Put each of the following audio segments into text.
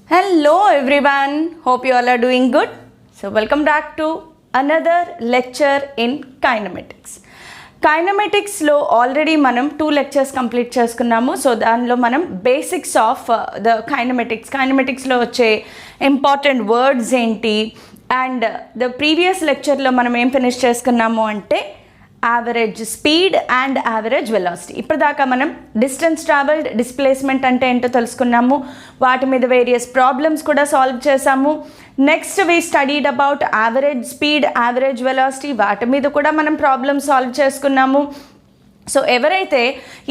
Hello everyone, hope you all are doing good. So welcome back to another lecture in kinematics. Kinematicsలో already మనం 2 lectures complete చేసుకున్నాము. So దానిలో మనం basics of the కైనమెటిక్స్లో వచ్చే important words ఏంటి and the previous లెక్చర్లో మనం ఏం ఫినిష్ చేసుకున్నాము అంటే average speed and average velocity. ఇప్పటిదాకా మనం డిస్టెన్స్ ట్రావెల్డ్, డిస్ప్లేస్మెంట్ అంటే ఏంటో తెలుసుకున్నాము, వాటి మీద వేరియస్ ప్రాబ్లమ్స్ కూడా సాల్వ్ చేసాము. Next we studied about average speed, average velocity, వాటి మీద కూడా మనం ప్రాబ్లమ్స్ సాల్వ్ చేసుకున్నాము. సో ఎవరైతే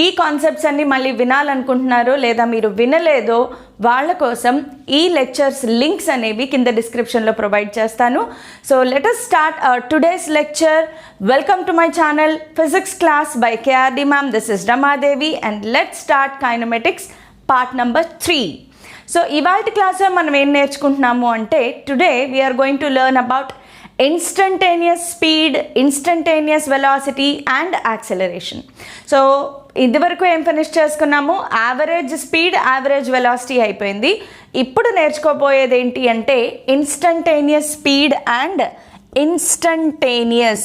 ఈ కాన్సెప్ట్స్ అన్నీ మళ్ళీ వినాలనుకుంటున్నారో లేదా మీరు వినలేదో వాళ్ళ కోసం ఈ లెక్చర్స్ లింక్స్ అనేవి కింద డిస్క్రిప్షన్లో ప్రొవైడ్ చేస్తాను. So let us start today's lecture. Welcome to my channel physics class by KRD ma'am. This is Ramadevi and let's start kinematics part number 3. So ఇవాల్టి క్లాస్లో మనం ఏం నేర్చుకుంటున్నాము అంటే today we're going to learn about instantaneous speed, instantaneous velocity and acceleration. So ఇదివరకు ఏం finish చేసుకున్నాము, average speed, average velocity అయిపోయింది. ఇప్పుడు నేర్చుకోబోయేది ఏంటి అంటే instantaneous speed and instantaneous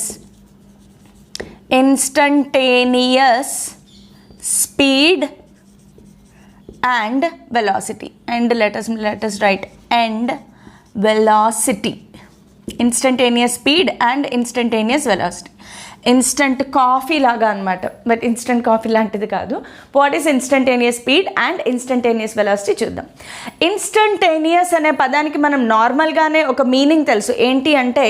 speed and velocity, and let us write and velocity. Instantaneous speed and instantaneous velocity. Instant coffee లాగా అనమాట, but instant coffee లాంటిది కాదు. What is instantaneous speed and instantaneous velocity చూద్దాం. Instantaneous అనే పదానికి మనం నార్మల్గానే ఒక మీనింగ్ తెలుసు. ఏంటి అంటే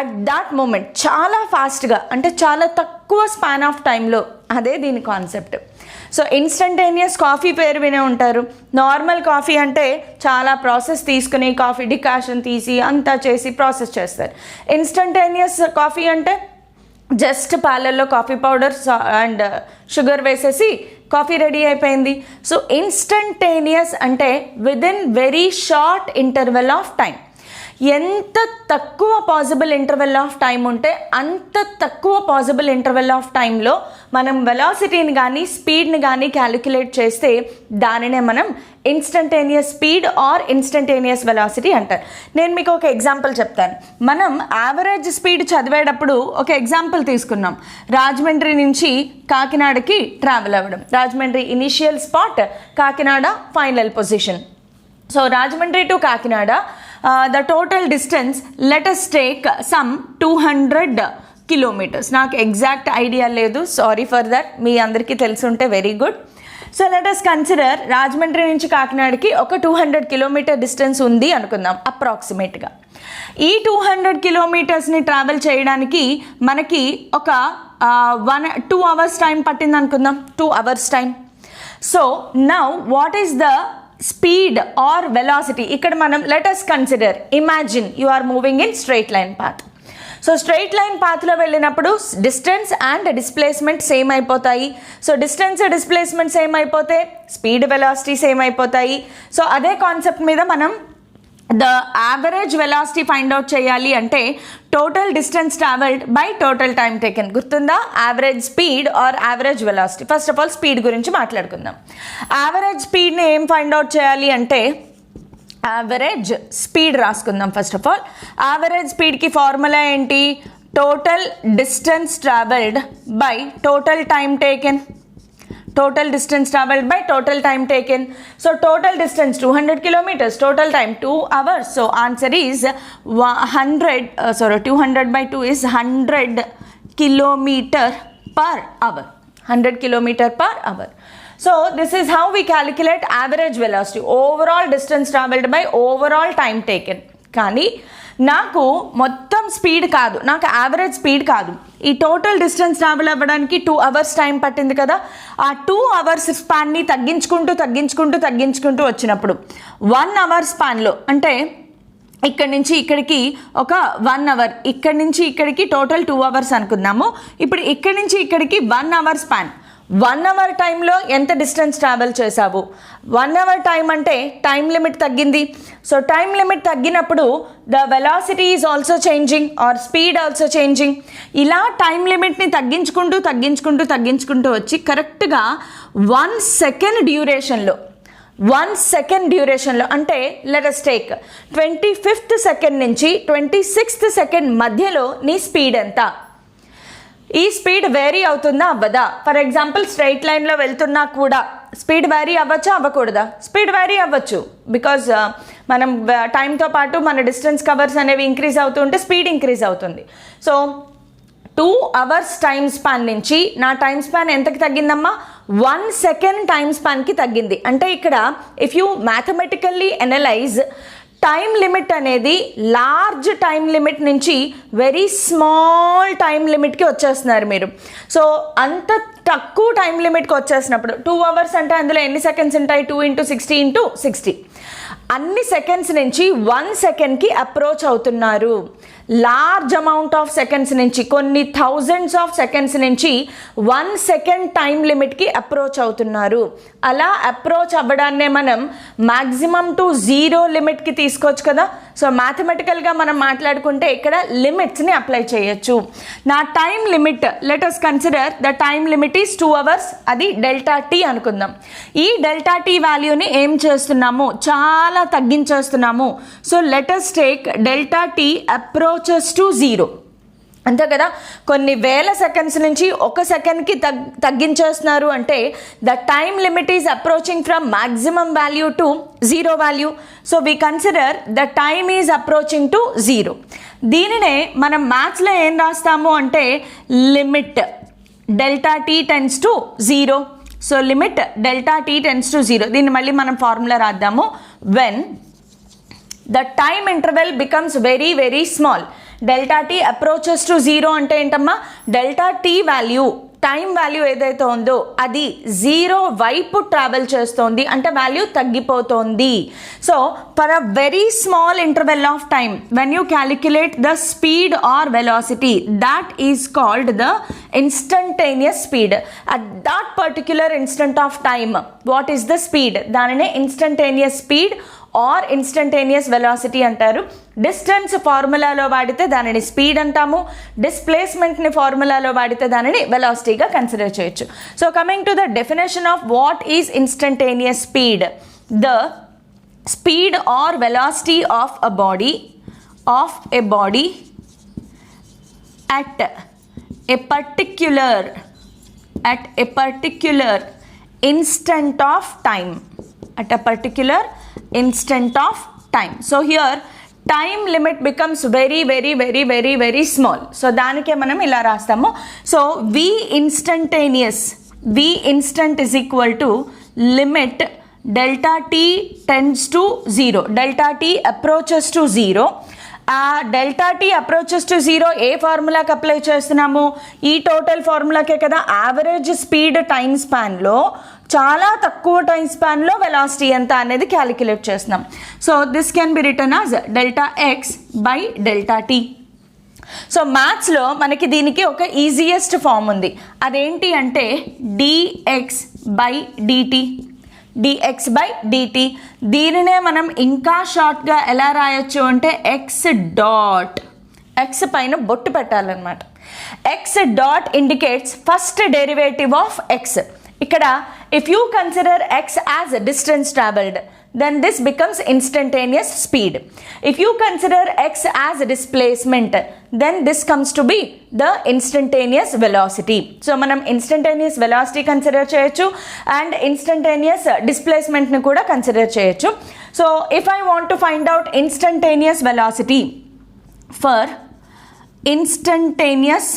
అట్ దాట్ మూమెంట్ చాలా ఫాస్ట్గా, అంటే చాలా తక్కువ స్పాన్ ఆఫ్ టైంలో, అదే దీని కాన్సెప్ట్. సో ఇన్స్టంటేనియస్ కాఫీ పేరు వినే ఉంటారు. నార్మల్ కాఫీ అంటే చాలా ప్రాసెస్ తీసుకుని కాఫీ డికాషన్ తీసి అంతా చేసి ప్రాసెస్ చేస్తారు. ఇన్స్టంటేనియస్ కాఫీ అంటే జస్ట్ పాలల్లో కాఫీ పౌడర్ అండ్ షుగర్ వేసేసి కాఫీ రెడీ అయిపోయింది. సో ఇన్స్టంటేనియస్ అంటే within very short interval of time. ఎంత తక్కువ పాసిబుల్ ఇంటర్వెల్ ఆఫ్ టైం ఉంటే అంత తక్కువ పాసిబుల్ ఇంటర్వెల్ ఆఫ్ టైంలో మనం వెలాసిటీని కానీ స్పీడ్ని కానీ క్యాలిక్యులేట్ చేస్తే దానినే మనం instantaneous speed or instantaneous velocity అంటారు. నేను మీకు ఒక ఎగ్జాంపుల్ చెప్తాను. మనం యావరేజ్ స్పీడ్ చదివేటప్పుడు ఒక ఎగ్జాంపుల్ తీసుకున్నాం. రాజమండ్రి నుంచి కాకినాడకి ట్రావెల్ అవ్వడం. Rajahmundry initial spot, Kakinada final position. So Rajahmundry to Kakinada the total distance, let us take some 200 kilometers. నాకు ఎగ్జాక్ట్ ఐడియా లేదు, సారీ ఫర్ దట్. మీ అందరికీ తెలుసుంటే very good. So let us consider Rajahmundry నుంచి కాకినాడకి ఒక 200 కిలోమీటర్ డిస్టెన్స్ ఉంది అనుకుందాం అప్రాక్సిమేట్గా. ఈ 200 కిలోమీటర్స్ని ట్రావెల్ చేయడానికి మనకి ఒక 2 hours టైం పట్టింది అనుకుందాం, 2 hours time. So now what is the speed or velocity? ఇక్కడ మనం let us consider, imagine you are moving in straight line path. So straight line పాత్లో వెళ్ళినప్పుడు డిస్టెన్స్ అండ్ డిస్ప్లేస్మెంట్ సేమ్ అయిపోతాయి. సో డిస్టెన్స్, డిస్ప్లేస్మెంట్ సేమ్ అయిపోతే speed, velocity same అయిపోతాయి. So అదే concept మీద మనం the average velocity find out చేయాలి అంటే total distance travelled by total time taken. గుర్తుందా? Average speed or average velocity. First of all speed గురించి మాట్లాడుకుందాం. యావరేజ్ స్పీడ్ని ఏం ఫైండ్ అవుట్ చేయాలి అంటే యావరేజ్ స్పీడ్ రాసుకుందాం. ఫస్ట్ ఆఫ్ ఆల్ యావరేజ్ స్పీడ్కి ఫార్ములా ఏంటి? Total distance travelled by total time taken. Total distance traveled by total time taken. So total distance 200 kilometers, total time 2 hours. So answer is 200 by 2 is 100 kilometer per hour. 100 kilometer per hour. So this is how we calculate average velocity, overall distance traveled by overall time taken. కానీ నాకు మొత్తం speed కాదు, నాకు average speed కాదు. ఈ total distance travel అవ్వడానికి 2 hours time పట్టింది కదా. ఆ 2 hours స్పాన్ని తగ్గించుకుంటూ వచ్చినప్పుడు 1 hour స్పాన్లో, అంటే ఇక్కడి నుంచి ఇక్కడికి ఒక 1 hour, ఇక్కడి నుంచి ఇక్కడికి టోటల్ 2 hours అనుకుందాము. ఇప్పుడు ఇక్కడి నుంచి ఇక్కడికి 1 hour స్పాన్. 1 hour టైంలో ఎంత డిస్టెన్స్ ట్రావెల్ చేసావు? 1 hour టైం అంటే టైం లిమిట్ తగ్గింది. సో టైం లిమిట్ తగ్గినప్పుడు the velocity is also changing or speed also changing. ఇలా టైం లిమిట్ని తగ్గించుకుంటూ వచ్చి కరెక్ట్గా 1 second డ్యూరేషన్లో 1 సెకండ్ డ్యూరేషన్లో, అంటే let us take 25th second నుంచి 26th సెకండ్ మధ్యలో నీ స్పీడ్ ఎంత? ఈ స్పీడ్ వేరీ అవుతుందా అవ్వదా? ఫర్ ఎగ్జాంపుల్ స్ట్రైట్ లైన్లో వెళ్తున్నా కూడా స్పీడ్ వేరీ అవ్వచ్చా అవ్వకూడదా? స్పీడ్ వేరీ అవ్వచ్చు, బికాజ్ మనం టైంతో పాటు మన డిస్టెన్స్ కవర్స్ అనేవి ఇంక్రీజ్ అవుతుంటే స్పీడ్ ఇంక్రీజ్ అవుతుంది. సో 2 hours టైం స్పాన్ నుంచి నా టైం స్పాన్ ఎంతకి తగ్గిందమ్మా? 1 సెకండ్ టైం స్పాన్కి తగ్గింది. అంటే ఇక్కడ if you mathematically analyse, time limit అనేది లార్జ్ టైం లిమిట్ నుంచి వెరీ స్మాల్ టైం లిమిట్కి వచ్చేస్తున్నారు మీరు. సో అంత తక్కువ టైం లిమిట్కి వచ్చేసినప్పుడు 2 hours అంటే అందులో ఎన్ని సెకండ్స్ ఉంటాయి? 2 × 60 × 60. అన్ని సెకండ్స్ నుంచి 1 సెకండ్కి అప్రోచ్ అవుతున్నారు. లార్జ్ అమౌంట్ ఆఫ్ సెకండ్స్ నుంచి, కొన్ని థౌజండ్స్ ఆఫ్ సెకండ్స్ నుంచి 1 సెకండ్ టైం లిమిట్కి అప్రోచ్ అవుతున్నారు. అలా అప్రోచ్ అవ్వడాన్నే మనం మ్యాక్సిమం టు 0 లిమిట్కి తీసుకోవచ్చు కదా. సో మ్యాథమెటికల్గా మనం మాట్లాడుకుంటే ఇక్కడ లిమిట్స్ని అప్లై చేయొచ్చు. నా time limit, let us consider the time limit is 2 hours, అది డెల్టా టీ అనుకుందాం. ఈ డెల్టా టీ వాల్యూని ఏం చేస్తున్నాము? చాలా తగ్గించేస్తున్నాము. So let us take delta tea approaches to 0, అంతే కదా. కొన్ని వేల సెకండ్స్ నుంచి 1 సెకండ్కి తగ్గించేస్తున్నారు అంటే the time limit is approaching from maximum value to 0 value. So we consider the time is approaching to 0. దీనినే మనం మ్యాథ్స్లో ఏం రాస్తాము అంటే limit delta t tends to 0. So limit delta t tends to 0. దీన్ని మళ్ళీ మనం ఫార్ములా రాద్దాము. When the time interval becomes very very small, delta tea approaches to 0 అంటే ఏంటమ్మా? Delta t value, time value ఏదైతే ఉందో అది 0 వైపు ట్రావెల్ చేస్తోంది, అంటే వాల్యూ తగ్గిపోతోంది. So for a very small interval of time when you calculate the speed or velocity, that is called the instantaneous speed. At that particular instant of time what is the speed? దానినే instantaneous speed or instantaneous velocity అంటారు. Distance ఫార్ములాలో వాడితే దానిని speed అంటాము, డిస్ప్లేస్మెంట్ని ఫార్ములాలో వాడితే దానిని వెలాసిటీగా కన్సిడర్ చేయొచ్చు. So coming to the definition of what is instantaneous speed, the speed or velocity of a body at a particular instant of time, at a particular instant of time. So here time limit becomes very very very very very small. So danike manam ila rastamu. So v instant is equal to limit delta t tends to 0, delta t approaches to 0. ఆ delta tea approaches to 0 ఏ ఫార్ములాకి apply చేస్తున్నాము? ఈ total ఫార్ములాకే కదా. Average speed time స్పాన్లో చాలా తక్కువ time స్పాన్లో velocity ఎంత అనేది క్యాలిక్యులేట్ చేస్తున్నాం. So this can be written as delta x by delta t. So మ్యాథ్స్లో మనకి దీనికి ఒక ఈజియెస్ట్ ఫామ్ ఉంది. అదేంటి అంటే d x by d t, dx by dt. దీనినే మనం ఇంకా షార్ట్గా ఎలా రాయొచ్చు అంటే x డాట్, x పైన బొట్టు పెట్టాలన్నమాట. x dot indicates first derivative of x. ఇక్కడ if you consider x as distance travelled, then this becomes instantaneous speed. If you consider x as displacement, then this comes to be the instantaneous velocity. So manam instantaneous velocity consider cheyochu and instantaneous displacement ni kuda consider cheyochu. So if I want to find out instantaneous velocity, for instantaneous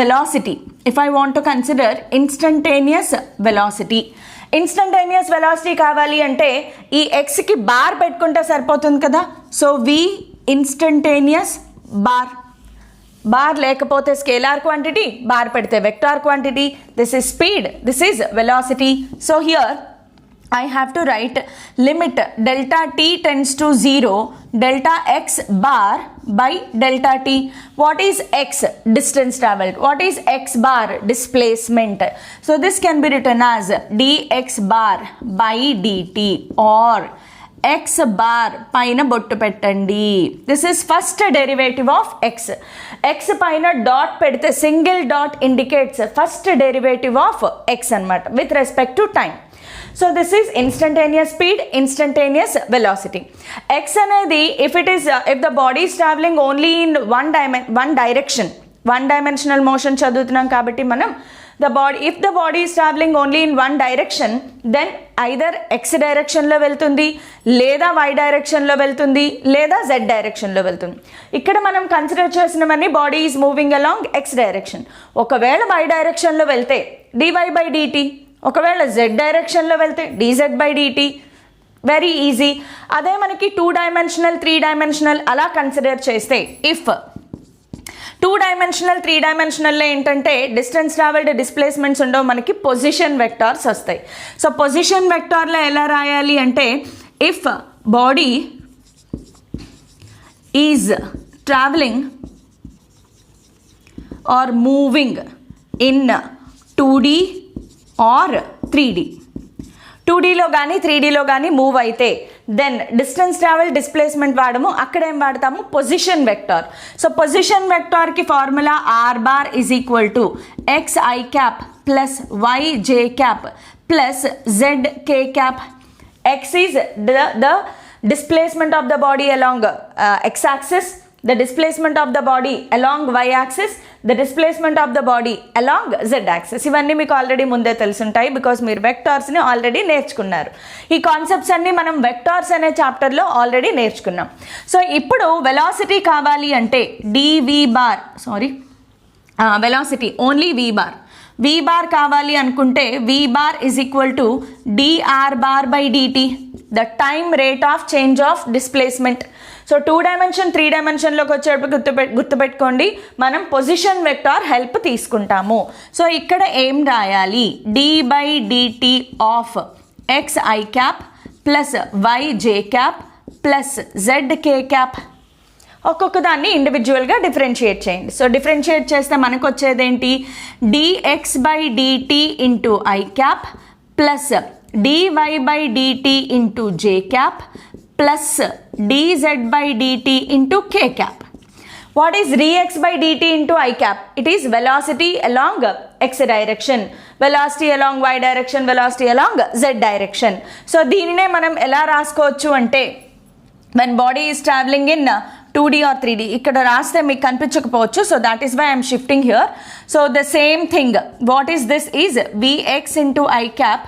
velocity, if I want to consider instantaneous velocity, instantaneous velocity కావాలి అంటే ఈ ఎక్స్కి bar పెట్టుకుంటే సరిపోతుంది కదా. So we instantaneous bar లేకపోతే scalar quantity, bar పెడితే vector quantity. This is speed, this is velocity. So here I have to write limit delta t tends to 0, delta x bar by delta t. What is x? Distance traveled. What is x bar? Displacement. So this can be written as dx bar by dt or x bar పైన బొట్టు పెట్టండి. This is first derivative of x. X పైన dot పెడితే single dot indicates first derivative of x అనమాట with respect to time. So this is instantaneous speed, instantaneous velocity. X అనేది if the body is travelling only in one direction, one dimensional motion చదువుతున్నాం కాబట్టి మనం if the body is traveling only in one direction, then either x డైరెక్షన్లో వెళ్తుంది, లేదా y డైరెక్షన్లో వెళ్తుంది, లేదా z డైరెక్షన్లో వెళ్తుంది. ఇక్కడ మనం కన్సిడర్ చేసినవన్నీ body is moving along x direction. ఒకవేళ y డైరెక్షన్లో వెళ్తే dy బై dt, ఒకవేళ z డైరెక్షన్లో వెళ్తే dz by dt. Very easy. అదే మనకి 2 డైమెన్షనల్ 3 డైమెన్షనల్ అలా కన్సిడర్ చేస్తే, ఇఫ్ 2 డైమెన్షనల్ 3 డైమెన్షనల్లో ఏంటంటే డిస్టెన్స్ ట్రావెల్డ్ డిస్ప్లేస్మెంట్స్ ఉండవు, మనకి పొజిషన్ వెక్టార్స్ వస్తాయి. సో పొజిషన్ వెక్టార్లో ఎలా రాయాలి అంటే, if body is travelling or moving in 2D or 3D, 2Dలో కానీ 3Dలో కానీ మూవ్ అయితే దెన్ డిస్టెన్స్ ట్రావెల్ డిస్ప్లేస్మెంట్ వాడము. అక్కడ ఏం వాడతాము? Position vector. సో పొజిషన్ వెక్టార్కి formula r bar is equal to x i cap plus y j cap plus z k cap. X is the displacement of the body along x axis, the displacement of the body along y axis, the displacement of the body along z axis. ఇవన్నీ మీకు already ముందే తెలుసుంటాయి because మీరు వెక్టార్స్ని already నేర్చుకున్నారు. ఈ concepts అన్నీ మనం vectors అనే చాప్టర్లో ఆల్రెడీ నేర్చుకున్నాం. సో ఇప్పుడు వెలాసిటీ కావాలి అంటే velocity only v bar. v bar కావాలి అనుకుంటే v bar is equal to dr bar by dt, the time rate of change of displacement. So 2 dimension 3 డైమెన్షన్లోకి వచ్చేటప్పుడు గుర్తుపెట్టుకోండి, మనం పొజిషన్ వెక్టార్ హెల్ప్ తీసుకుంటాము. సో ఇక్కడ ఏం రాయాలి? d by dt of x i cap plus y j cap plus z k cap. ఒక్కొక్క దాన్ని ఇండివిజువల్గా డిఫరెన్షియేట్ చేయండి. సో డిఫరెన్షియేట్ చేస్తే మనకు వచ్చేదేంటి? dx by dt into I cap plus dy by dt into J cap plus dz by dt into k cap. What is dx by dt into I cap? It is velocity along x direction, velocity along y direction, velocity along z direction. So దీనినే మనం ఎలా రాసుకోవచ్చు అంటే, when body is traveling in 2D or 3D, ఇక్కడ రాస్తే మీకు కనిపించకపోవచ్చు, so that is why I am shifting here. So the same thing, what is this is vx into I cap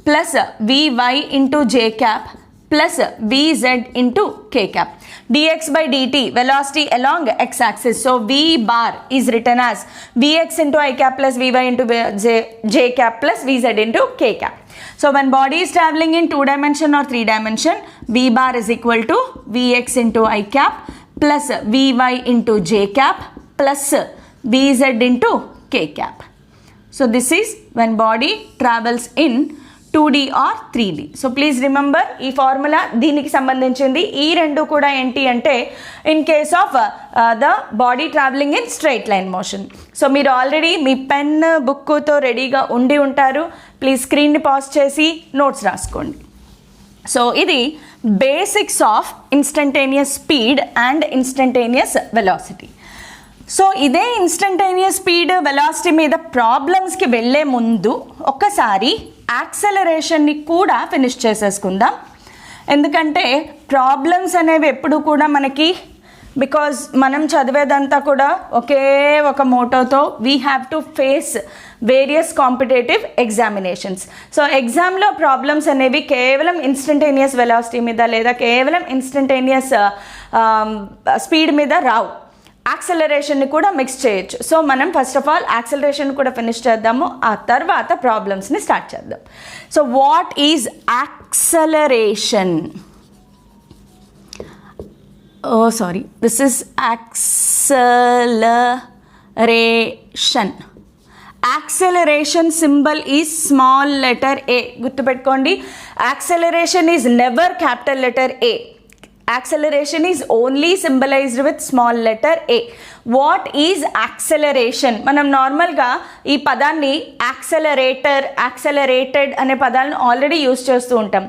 plus vy into j cap plus vz into k cap. dx by dt, velocity along x axis. So v bar is written as vx into I cap plus vy into j cap plus vz into k cap. So when body is traveling in 2 dimension or 3 dimension, v bar is equal to vx into I cap plus vy into j cap plus vz into k cap. So this is when body travels in 2D or 3D. So please remember ఈ formula దీనికి సంబంధించింది. ఈ రెండు కూడా ఏంటి అంటే in case of the body travelling in straight line motion. So మీరు already మీ pen బుక్తో రెడీగా ఉండి ఉంటారు. ప్లీజ్ స్క్రీన్ని పాజ్ చేసి నోట్స్ రాసుకోండి. సో ఇది basics of instantaneous speed and instantaneous velocity. So ఇదే ఇన్స్టంటేనియస్ స్పీడ్ వెలాసిటీ మీద ప్రాబ్లమ్స్కి వెళ్ళే ముందు ఒక్కసారి యాక్సలరేషన్ని కూడా ఫినిష్ చేసేసుకుందాం. ఎందుకంటే ప్రాబ్లమ్స్ అనేవి ఎప్పుడు కూడా మనకి, బికాజ్ మనం చదివేదంతా కూడా ఒకే ఒక మోటోతో we have to face various competitive examinations. So ఎగ్జామ్లో ప్రాబ్లమ్స్ అనేవి కేవలం ఇన్స్టంటేనియస్ వెలాసిటీ మీద లేదా కేవలం ఇన్స్టంటేనియస్ స్పీడ్ మీద రావు, యాక్సలరేషన్ని కూడా మిక్స్ చేయొచ్చు. సో మనం ఫస్ట్ ఆఫ్ ఆల్ యాక్సలరేషన్ కూడా ఫినిష్ చేద్దాము, ఆ తర్వాత ప్రాబ్లమ్స్ని స్టార్ట్ చేద్దాం. So what is acceleration? This is acceleration. Acceleration symbol is small letter a. గుర్తుపెట్టుకోండి, acceleration is never capital letter a. Acceleration is only symbolized with small letter a. What is acceleration? మనం నార్మల్గా ఈ పదాన్ని accelerator, యాక్సెలరేటెడ్ అనే పదాలను already use చేస్తూ ఉంటాం.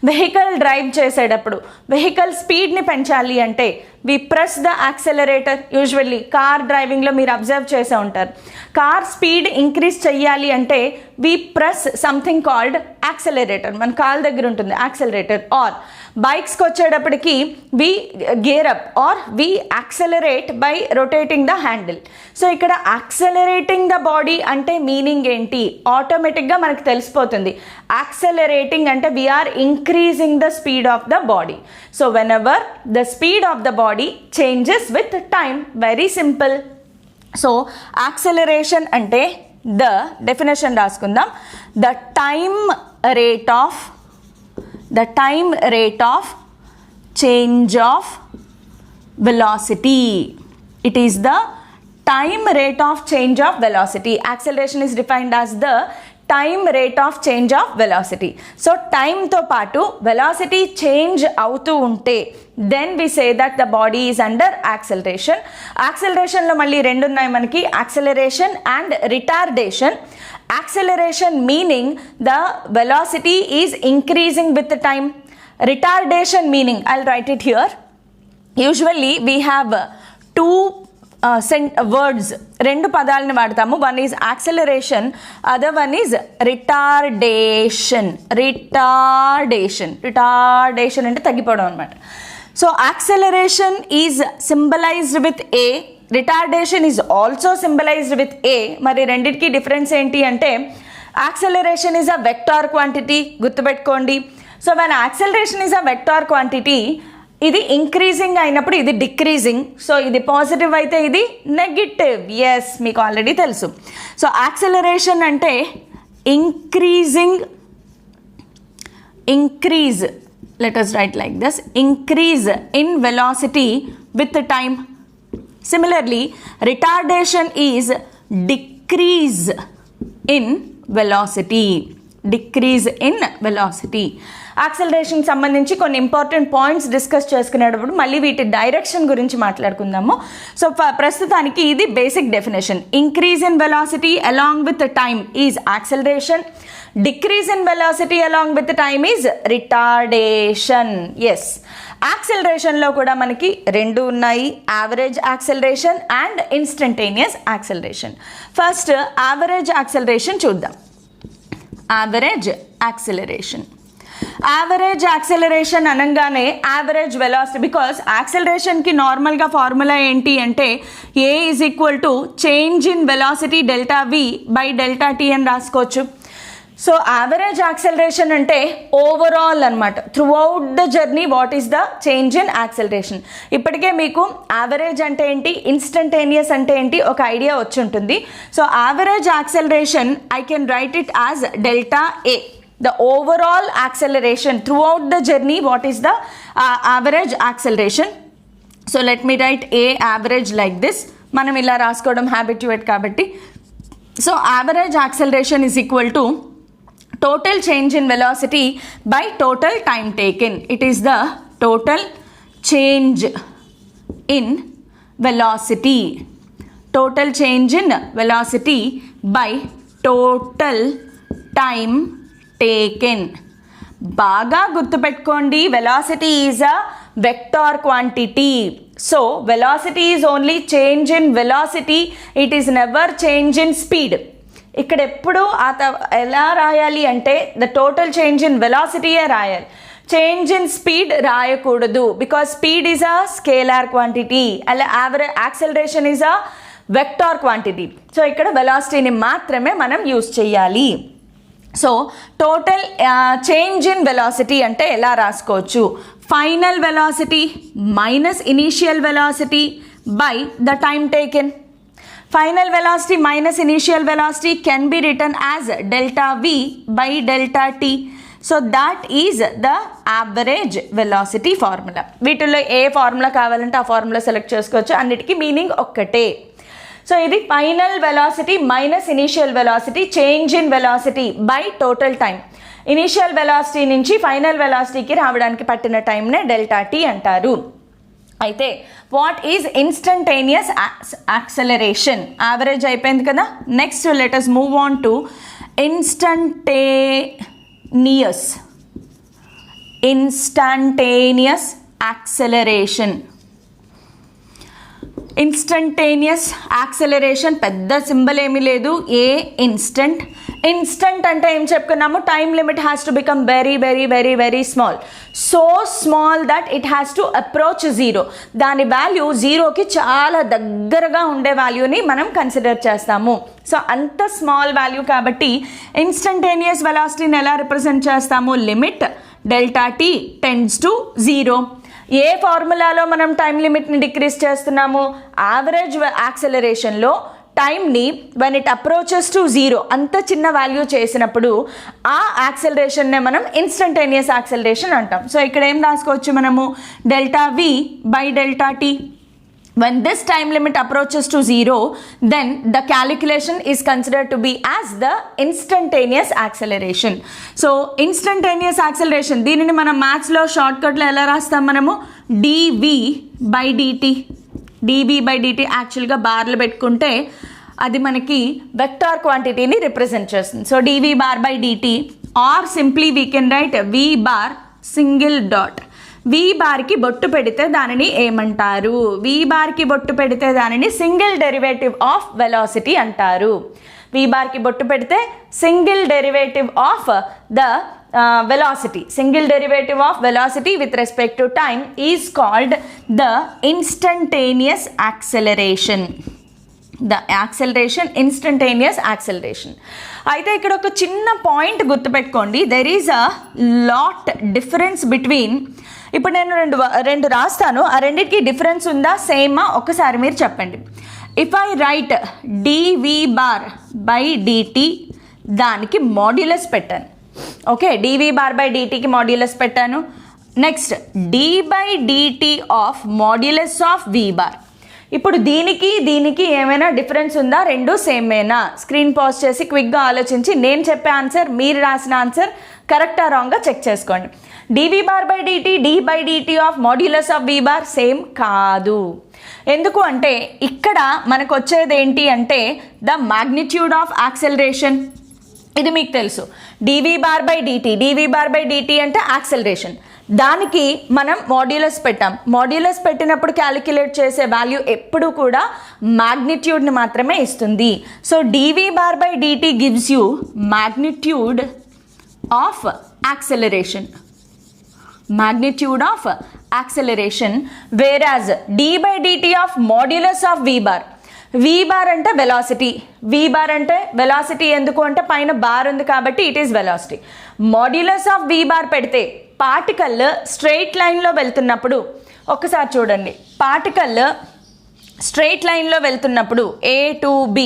Vehicle drive చేసేటప్పుడు వెహికల్ స్పీడ్ని పెంచాలి అంటే we press the accelerator. Usually car డ్రైవింగ్లో మీరు అబ్జర్వ్ చేసే ఉంటారు, కార్ స్పీడ్ ఇంక్రీజ్ చెయ్యాలి అంటే we press something called accelerator. మన కాల్ దగ్గర ఉంటుంది యాక్సెలరేటర్. ఆర్ బైక్స్కి వచ్చేటప్పటికి we gear up or we accelerate by rotating the handle. So ఇక్కడ యాక్సెలరేటింగ్ ద బాడీ అంటే మీనింగ్ ఏంటి? ఆటోమేటిక్గా మనకు తెలిసిపోతుంది. యాక్సెలరేటింగ్ అంటే we are increasing the speed of the body. So whenever the speed of the body changes with time, very simple. So acceleration అంటే the definition రాసుకుందాం. The time rate of change of velocity. It is the time rate of change of velocity. Acceleration is defined as the time rate of change of velocity. So time తో పాటు velocity change అవుతూ ఉంటే then we say that the body is under acceleration. Acceleration లో మళ్ళీ రెండు ఉన్నాయి మనకి, acceleration and retardation. Acceleration meaning the velocity is increasing with the time. Retardation meaning, I'll write it here. Usually we have two words, రెండు పదాలను వాడతాము. One is acceleration, other one is retardation. Retardation అంటే తగ్గిపోవడం అనమాట. So acceleration is symbolized with a, retardation is also symbolized with a. మరి రెండింటికి difference ఏంటి అంటే acceleration is a vector quantity, గుర్తుపెట్టుకోండి. So when acceleration is a vector quantity, ఇది increasing అయినప్పుడు ఇది డిక్రీజింగ్. సో ఇది పాజిటివ్ అయితే ఇది నెగిటివ్. ఎస్, మీకు ఆల్రెడీ తెలుసు. సో యాక్సెలరేషన్ అంటే increase, let us write like this, increase in velocity with time. Similarly, retardation is decrease in velocity. యాక్సెలరేషన్కి సంబంధించి కొన్ని ఇంపార్టెంట్ పాయింట్స్ డిస్కస్ చేసుకునేటప్పుడు మళ్ళీ వీటి డైరెక్షన్ గురించి మాట్లాడుకుందాము. సో ప్రస్తుతానికి ఇది basic definition. Increase in velocity along with time is acceleration, decrease in velocity along with time is retardation. Yes, యాక్సెలరేషన్లో కూడా మనకి రెండు ఉన్నాయి, average acceleration and instantaneous acceleration. First average acceleration చూద్దాం. యావరేజ్ యాక్సెలరేషన్ అనగానే యావరేజ్ వెలాసిటీ, బికాస్ యాక్సెలరేషన్కి నార్మల్గా formula ఏంటి అంటే a is equal to change in velocity delta v by delta t అని రాసుకోవచ్చు. సో యావరేజ్ యాక్సెలరేషన్ అంటే ఓవరాల్ అనమాట, through out the journey what is the change in acceleration. ఇప్పటికే మీకు యావరేజ్ అంటే ఏంటి, ఇన్స్టంటేనియస్ అంటే ఏంటి ఒక ఐడియా వచ్చి ఉంటుంది. So average acceleration I can write it as delta A, the overall acceleration throughout the journey, what is the average acceleration. So let me write a average like this. మనం ఇలా రాసుకోవడం habituate కాబట్టి. So average acceleration is equal to total change in velocity by total time taken. It is the total change in velocity. Total change in velocity by total time taken. బాగా గుర్తుపెట్టుకోండి, velocity is a vector quantity. So velocity is only change in velocity, it is never change in speed. ఇక్కడ ఎప్పుడు ఎలా రాయాలి అంటే the total change in వెలాసిటీయే రాయాలి, change in speed రాయకూడదు. Because speed is a scalar quantity, అలా acceleration is a vector quantity. So ఇక్కడ వెలాసిటీని మాత్రమే మనం యూజ్ చేయాలి. So total change in velocity అంటే ఎలా రాసుకోవచ్చు, final velocity minus initial velocity by the time taken. Final velocity minus initial velocity can be written as delta v by delta t. So that is the average velocity formula. వీటిల్లో ఏ formula కావాలంటే ఆ formula select చేసుకోవచ్చు, అన్నిటికీ meaning ఒక్కటే. So ఇది final velocity minus initial velocity, change in velocity by total time. Initial velocity నుంచి final వెలాసిటీకి రావడానికి పట్టిన టైంనే డెల్టా టీ అంటారు. అయితే what is instantaneous acceleration? Average అయిపోయింది కదా. Next let us move on to instantaneous acceleration. Instantaneous acceleration పెద్ద symbol ఏమీ లేదు. ఇన్స్టంట్ అంటే ఏం చెప్పుకున్నాము? Time limit has to become very very very very small. So small that it has to approach zero. దాని value జీరోకి చాలా దగ్గరగా ఉండే వాల్యూని మనం కన్సిడర్ చేస్తాము. సో అంత స్మాల్ వాల్యూ కాబట్టి ఇన్స్టంటేనియస్ వెలాసిటీని ఎలా రిప్రజెంట్ చేస్తాము? Limit delta t tends to zero. ఏ ఫార్ములాలో మనం టైం లిమిట్ని డిక్రీజ్ చేస్తున్నాము? యావరేజ్ యాక్సలరేషన్లో టైంని when it approaches to zero అంత చిన్న వాల్యూ చేసినప్పుడు ఆ యాక్సలరేషన్నే మనం ఇన్స్టంటేనియస్ యాక్సలరేషన్ అంటాం. సో ఇక్కడ ఏం రాసుకోవచ్చు మనము? Delta v by delta t. When this time limit approaches to zero, then the calculation is considered to be as the instantaneous acceleration. So instantaneous acceleration దీనిని మనం మ్యాథ్స్లో షార్ట్కట్లో ఎలా రాస్తాం మనము? dv by dt. dv by dt యాక్చువల్గా బార్లు పెట్టుకుంటే అది మనకి వెక్టార్ క్వాంటిటీని రిప్రజెంట్ చేస్తుంది. So dv bar by dt, or simply we can write v bar single dot. వి బార్కి బొట్టు పెడితే దానిని ఏమంటారు? వి బార్కి బొట్టు పెడితే దానిని సింగిల్ డెరివేటివ్ ఆఫ్ వెలాసిటీ అంటారు. వి బార్కి బొట్టు పెడితే single derivative of the velocity. Single derivative of velocity with respect to time is called the instantaneous acceleration. The acceleration, instantaneous acceleration. అయితే ఇక్కడ ఒక చిన్న పాయింట్ గుర్తుపెట్టుకోండి. There is a lot difference between, ఇప్పుడు నేను రెండు రాస్తాను, ఆ రెండింటికి డిఫరెన్స్ ఉందా సేమా ఒకసారి మీరు చెప్పండి. If I write dv bar by dt, దానికి మాడ్యులస్ పెట్టాను. ఓకే, డివి బార్ బై డిటికి మాడ్యులస్ పెట్టాను. Next d by dt of modulus of v bar. ఇప్పుడు దీనికి ఏమైనా డిఫరెన్స్ ఉందా? రెండు సేమేనా? స్క్రీన్ పాజ్ చేసి క్విక్గా ఆలోచించి నేను చెప్పే ఆన్సర్, మీరు రాసిన ఆన్సర్ కరెక్టా రాంగ్గా చెక్ చేసుకోండి. Dv bar by dt, d by dt of modulus of v bar same కాదు. ఎందుకు అంటే ఇక్కడ మనకు వచ్చేది ఏంటి అంటే ద మ్యాగ్నిట్యూడ్ ఆఫ్ యాక్సెలరేషన్. ఇది మీకు తెలుసు. డివి బార్ బై డిటి అంటే యాక్సెలరేషన్. దానికి మనం మాడ్యులస్ పెట్టాం. మాడ్యులస్ పెట్టినప్పుడు క్యాలిక్యులేట్ చేసే వాల్యూ ఎప్పుడు కూడా మ్యాగ్నిట్యూడ్ని మాత్రమే ఇస్తుంది. So d v bar by d t gives you magnitude of acceleration. magnitude of acceleration, whereas d by dt of modulus of v bar. v bar అంటే velocity. v bar అంటే velocity ఎందుకు అంటే పైన బార్ ఉంది కాబట్టి it is velocity. modulus of v bar పెడితే particle straight లైన్లో వెళ్తున్నప్పుడు, ఒక్కసారి చూడండి, పార్టికల్ స్ట్రెయిట్ లైన్లో వెళ్తున్నప్పుడు a to b,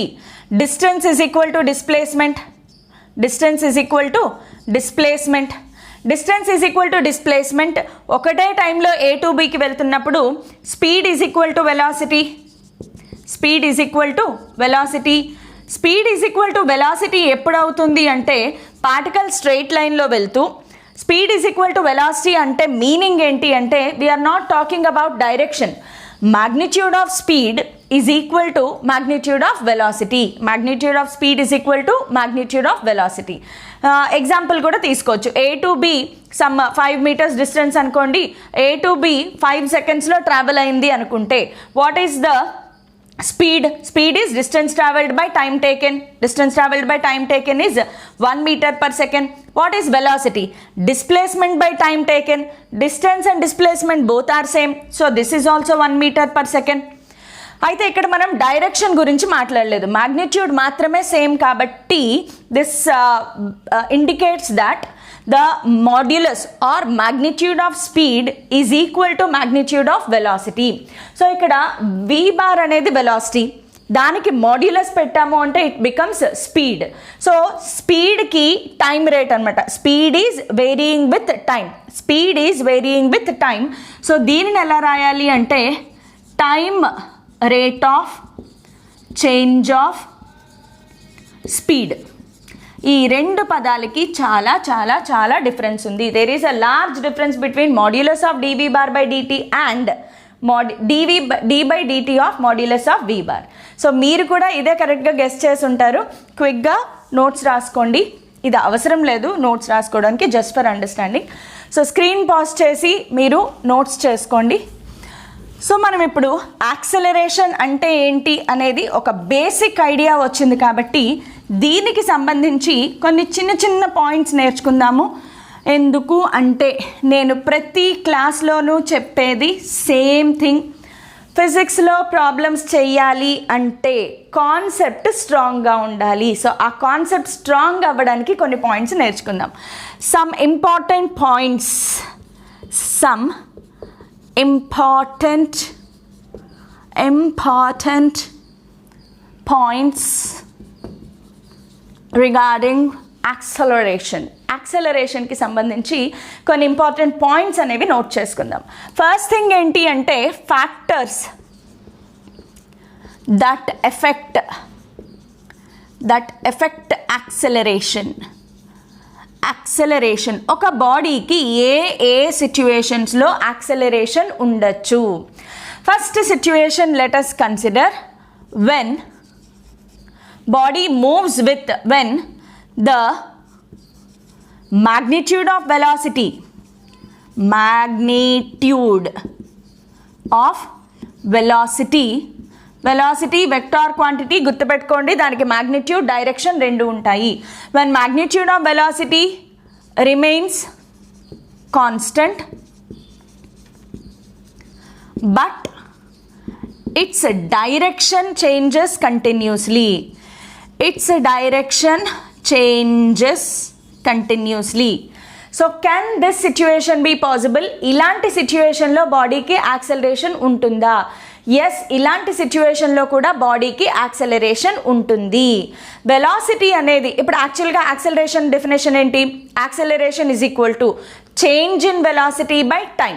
distance is equal to displacement. distance is equal to displacement. Distance is equal to displacement. ఒకటే టైంలో ఏ టు బికి వెళ్తున్నప్పుడు speed is equal to velocity. Speed is equal to velocity. Speed is equal to velocity ఎప్పుడు అవుతుంది అంటే particle straight లైన్లో వెళ్తూ speed is equal to velocity అంటే మీనింగ్ ఏంటి అంటే we're not talking about direction. magnitude of speed is equal to magnitude of velocity. magnitude of speed is equal to magnitude of velocity. Example కూడా తీసుకోవచ్చు. A to B some 5 meters distance అనుకోండి. A to B 5 secondsలో travel అయింది అనుకుంటే what is the speed? Speed is distance traveled by time taken. Distance traveled by time taken is 1 meter per second. What is velocity? Displacement by time taken. Distance and displacement both are same. So this is also 1 meter per second. అయితే ఇక్కడ మనం direction గురించి మాట్లాడలేదు, magnitude మాత్రమే same కాబట్టి this indicates that the modulus or magnitude of speed is equal to magnitude of velocity. So ఇక్కడ v bar అనేది velocity, దానికి మాడ్యులస్ పెట్టాము అంటే ఇట్ బికమ్స్ స్పీడ్. సో స్పీడ్కి టైం రేట్ అనమాట. Speed is varying with time. Speed is varying with time. So దీనిని ఎలా రాయాలి అంటే time rate of change of speed. ఈ రెండు పదాలకి చాలా చాలా చాలా డిఫరెన్స్ ఉంది. There is a large difference between modulus of dv bar by dt and d/dt of modulus of v bar. So మీరు కూడా ఇదే కరెక్ట్గా గెస్ చేసి ఉంటారు. క్విక్గా నోట్స్ రాసుకోండి, ఇది అవసరం లేదు నోట్స్ రాసుకోవడానికి, just for understanding. So screen pause చేసి మీరు నోట్స్ చేసుకోండి. సో మనం ఇప్పుడు యాక్సలరేషన్ అంటే ఏంటి అనేది ఒక బేసిక్ ఐడియా వచ్చింది కాబట్టి దీనికి సంబంధించి కొన్ని చిన్న చిన్న పాయింట్స్ నేర్చుకుందాము. ఎందుకు అంటే నేను ప్రతి క్లాస్లోనూ చెప్పేది సేమ్ థింగ్. ఫిజిక్స్లో ప్రాబ్లమ్స్ చేయాలి అంటే కాన్సెప్ట్ స్ట్రాంగ్గా ఉండాలి. సో ఆ కాన్సెప్ట్ స్ట్రాంగ్ అవ్వడానికి కొన్ని పాయింట్స్ నేర్చుకుందాం. సమ్ ఇంపార్టెంట్ పాయింట్స్ రిగార్డింగ్ యాక్సలరేషన్కి సంబంధించి కొన్ని ఇంపార్టెంట్ పాయింట్స్ అనేవి నోట్ చేసుకుందాం. ఫస్ట్ థింగ్ ఏంటి అంటే ఫ్యాక్టర్స్ దట్ ఎఫెక్ట్ యాక్సలరేషన్. ఒక బాడీకి ఏ సిచ్యువేషన్స్లో యాక్సలరేషన్ ఉండొచ్చు. First situation let us consider when body moves with when the magnitude of velocity vector quantity గుర్తుపెట్టుకోండి, దానికి మ్యాగ్నిట్యూడ్ డైరెక్షన్ రెండు ఉంటాయి. when magnitude of velocity remains constant but its direction changes continuously. So can this situation be possible? ఇలాంటి సిచ్యువేషన్లో బాడీకి acceleration ఉంటుందా? Yes, ఇలాంటి సిచ్యువేషన్లో కూడా బాడీకి యాక్సలరేషన్ ఉంటుంది. వెలాసిటీ అనేది ఇప్పుడు యాక్చువల్గా యాక్సలరేషన్ డెఫినేషన్ ఏంటి? Acceleration is equal to change in velocity by time.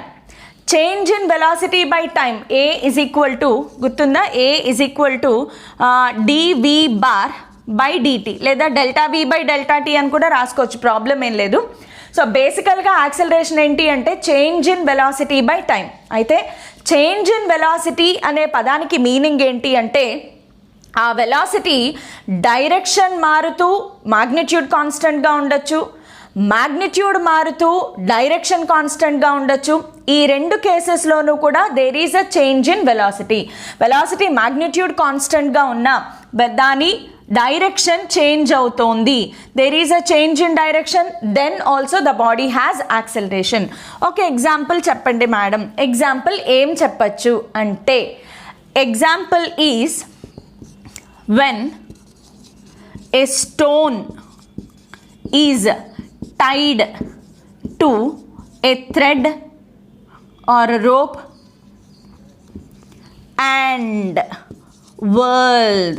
Change in velocity by time a is equal to, గుర్తుందా, a is equal to dv bar by dt లేదా delta v by delta t అని కూడా రాసుకోవచ్చు, problem ఏం లేదు. So బేసికల్గా acceleration ఏంటి అంటే change in velocity by time. అయితే చేంజ్ ఇన్ వెలాసిటీ అనే పదానికి మీనింగ్ ఏంటి అంటే ఆ వెలాసిటీ డైరెక్షన్ మారుతూ మాగ్నిట్యూడ్ కాన్స్టెంట్గా ఉండొచ్చు, మాగ్నిట్యూడ్ మారుతూ డైరెక్షన్ కాన్స్టెంట్గా ఉండొచ్చు. ఈ రెండు కేసెస్లోనూ కూడా there is a change in velocity magnitude కాన్స్టెంట్గా ఉన్న దాని డైరెక్షన్ చేంజ్ అవుతోంది. There is a change in direction, then also the body has acceleration. Okay, example చెప్పండి మేడం. ఎగ్జాంపుల్ ఏం చెప్పచ్చు అంటే example is when a stone is tied to a thread or a rope and world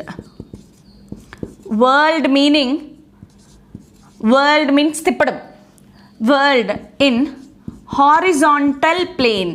means tippadam, world in horizontal plane.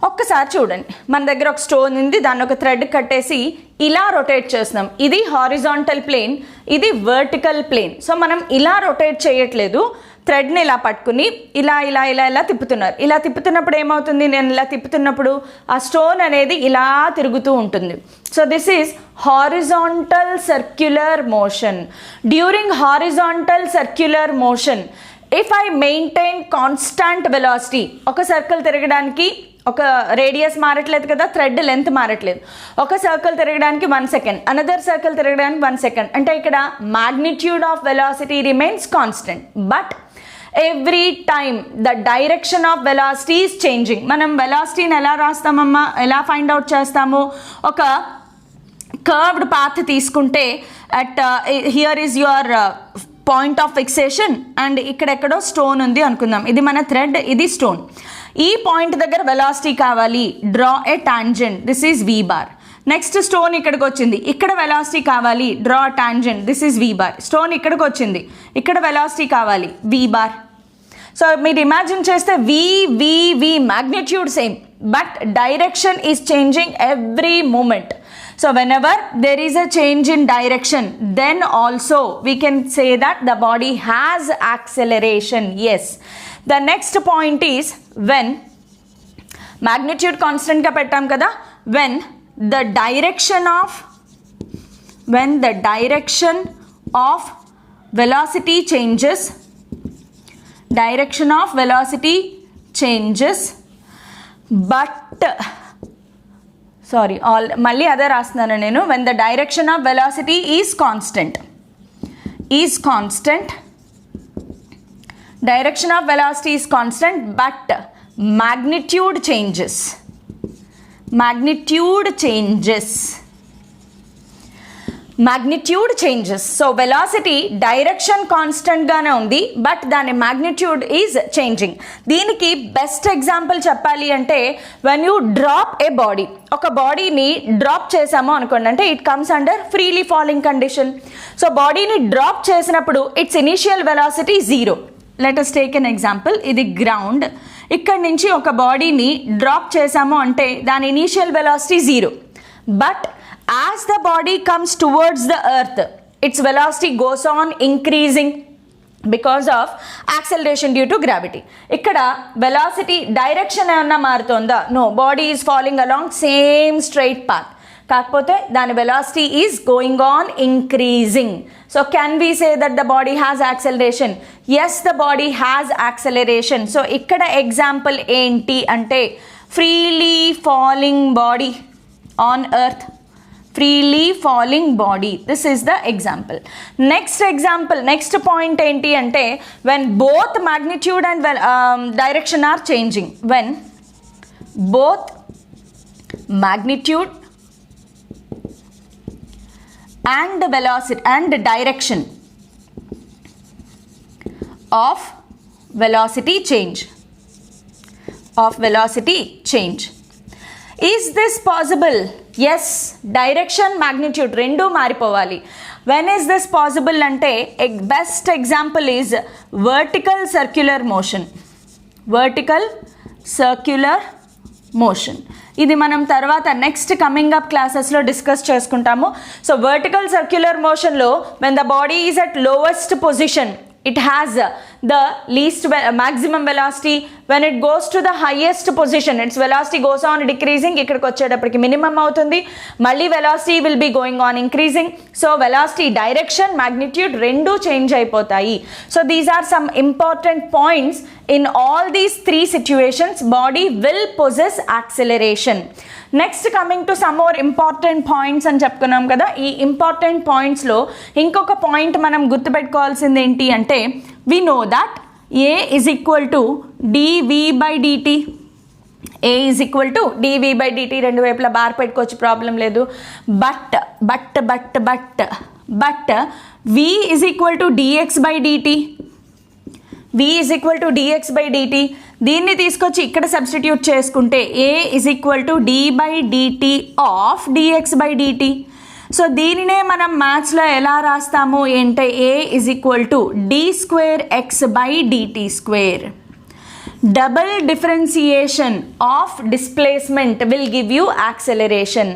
ఒక్కసారి చూడండి, మన దగ్గర ఒక stone ఉంది, దాన్ని ఒక థ్రెడ్ కట్టేసి ఇలా రొటేట్ చేస్తున్నాం. ఇది హారిజాంటల్ ప్లేన్, ఇది వర్టికల్ ప్లేన్. సో మనం ఇలా రొటేట్ చేయట్లేదు, థ్రెడ్ని ఇలా పట్టుకుని ఇలా ఇలా ఇలా ఇలా తిప్పుతున్నారు. ఇలా తిప్పుతున్నప్పుడు ఏమవుతుంది? నేను ఇలా తిప్పుతున్నప్పుడు ఆ స్టోన్ అనేది ఇలా తిరుగుతూ ఉంటుంది. So this is horizontal circular motion. During horizontal circular motion if I maintain constant velocity, ఒక సర్కిల్ తిరగడానికి ఒక రేడియస్ మారట్లేదు కదా, థ్రెడ్ లెంత్ మారట్లేదు. ఒక సర్కిల్ తిరగడానికి 1 సెకండ్, అనదర్ సర్కిల్ తిరగడానికి 1 సెకండ్. అంటే ఇక్కడ magnitude of velocity remains constant, but every time the direction of velocity is changing. మనం వెలాసిటీని ఎలా రాస్తామమ్మా, ఎలా ఫైండ్ అవుట్ చేస్తాము? ఒక కర్వ్డ్ పాత్ తీసుకుంటే at here is your point of fixation and ఇక్కడెక్కడో స్టోన్ ఉంది అనుకుందాం. ఇది మన థ్రెడ్, ఇది స్టోన్. ఈ పాయింట్ దగ్గర వెలాసిటీ కావాలి, draw a tangent, this is v bar. Next stone ఇక్కడికి వచ్చింది, ఇక్కడ వెలాసిటీ కావాలి, draw tangent, this is v bar. Stone ఇక్కడికి వచ్చింది, ఇక్కడ వెలాసిటీ కావాలి, v బార్. సో మీరు ఇమాజిన్ చేస్తే v magnitude same, but direction is changing every moment. So whenever there is a change in direction, then also we can say that the body has acceleration. Yes, the next point is when magnitude constant గా పెట్టాం కదా, when the direction of velocity changes, but మళ్ళీ అదే రాస్తున్నాను నేను, when the direction of velocity is constant, direction of velocity is constant but magnitude changes. So velocity direction constant గానే ఉంది but దాని magnitude is changing. దీనికి బెస్ట్ ఎగ్జాంపుల్ చెప్పాలి అంటే when you drop a body, ఒక బాడీని డ్రాప్ చేసాము అనుకోండి, అంటే it comes under freely falling condition. So బాడీని డ్రాప్ చేసినప్పుడు its initial velocity 0. Let us take an example. ఇది గ్రౌండ్, ఇక్కడ నుంచి ఒక బాడీని డ్రాప్ చేసాము అంటే దాని initial velocity 0. But as the body comes towards the earth its velocity goes on increasing because of acceleration due to gravity. ఇక్కడ velocity direction ఏమన్నా మారుతోందా? No, body is following along same straight path, కాకపోతే దాని velocity is going on increasing. So can we say that the body has acceleration? Yes, the body has acceleration. So ఇక్కడ example ఏంటి అంటే freely falling body on Earth, freely falling body. This is the example. Next point ఏంటి అంటే when both magnitude and direction are changing, when both magnitude and velocity and direction of velocity change, is this possible? Yes, direction magnitude rendu maripovali. When is this possible ante best example is vertical circular motion. ఇది మనం తర్వాత next coming up క్లాసెస్లో discuss చేసుకుంటాము. So vertical circular మోషన్లో when the body is at lowest position it has the least maximum velocity. When it goes to the highest position its velocity goes on decreasing, ikkadiki vachedappadiki minimum avutundi, malli velocity will be going on increasing. So velocity, direction, magnitude rendu change ayipotayi. So these are some important points. In all these three situations body will possess acceleration. Next coming to some more important points అని చెప్పుకున్నాం కదా. ఈ important పాయింట్స్లో ఇంకొక point మనం గుర్తుపెట్టుకోవాల్సింది ఏంటి అంటే we know that a is equal to d v by d t. A is equal to d v by d t, రెండు వైపులా బార్ పెట్టుకోవచ్చు, ప్రాబ్లం లేదు. But v is equal to d x by d t. v is equal to dx by dt. దీన్ని తీసుకొచ్చి ఇక్కడ substitute చేసుకుంటే a is equal to d by dt of dx by dt. So దీనినే మనం మ్యాథ్స్లో ఎలా రాస్తాము అంటే a is equal to d square x by dt square. Double differentiation of displacement will give you acceleration.